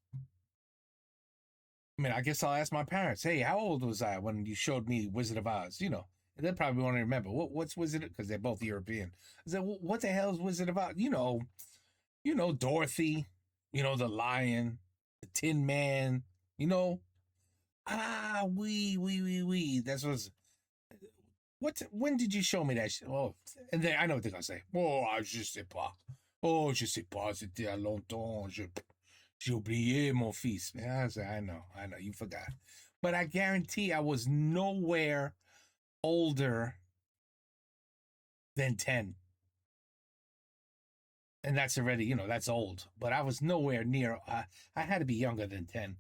I mean, I guess I'll ask my parents, hey, how old was I when you showed me Wizard of Oz? You know, they probably won't remember. What's Wizard? Because they're both European. I said, what the hell is Wizard of Oz? You know, Dorothy, you know, the lion, the Tin Man, you know. Oui. That's when did you show me that shit? Oh, and then I know what they're going to say. Oh, je sais pas. Oh, je sais pas. C'était à longtemps. J'ai oublié mon fils. I said, I know, you forgot. But I guarantee I was nowhere older than 10. And that's already, that's old. But I was nowhere near, I had to be younger than 10.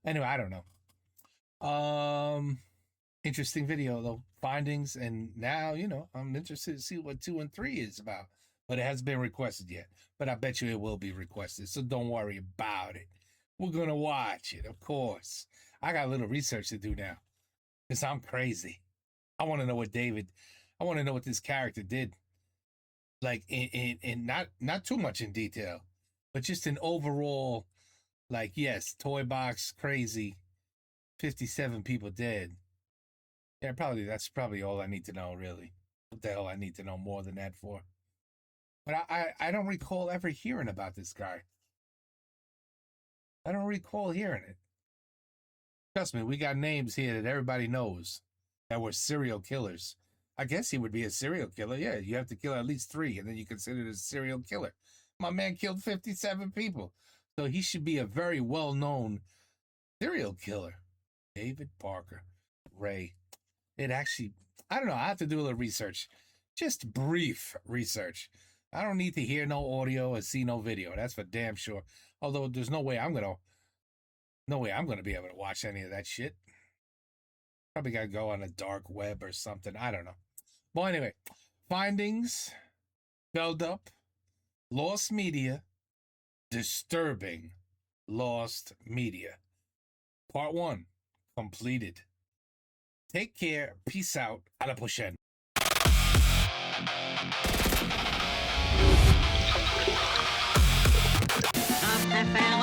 Anyway, I don't know. Interesting video, though. Findings, and now, I'm interested to see what 2 and 3 is about. But it hasn't been requested yet. But I bet you it will be requested, so don't worry about it. We're going to watch it, of course. I got a little research to do now, because I'm crazy. I want to know what this character did. Like, in not too much in detail, but just an overall, like, yes, toy box, crazy, 57 people dead. Yeah, that's probably all I need to know, really. What the hell I need to know more than that for? But I don't recall ever hearing about this guy. I don't recall hearing it. Trust me, we got names here that everybody knows that were serial killers. I guess he would be a serial killer. Yeah, you have to kill at least 3, and then you consider it a serial killer. My man killed 57 people. So he should be a very well-known serial killer. David Parker. Ray. It actually, I don't know, I have to do a little research. Just brief research. I don't need to hear no audio or see no video. That's for damn sure. Although there's no way I'm gonna be able to watch any of that shit. Probably gotta go on a dark web or something. I don't know. Well, anyway, findings, Felled Up, Lost Media, Disturbing Lost Media. Part 1 completed. Take care. Peace out. À la prochaine. Je préfère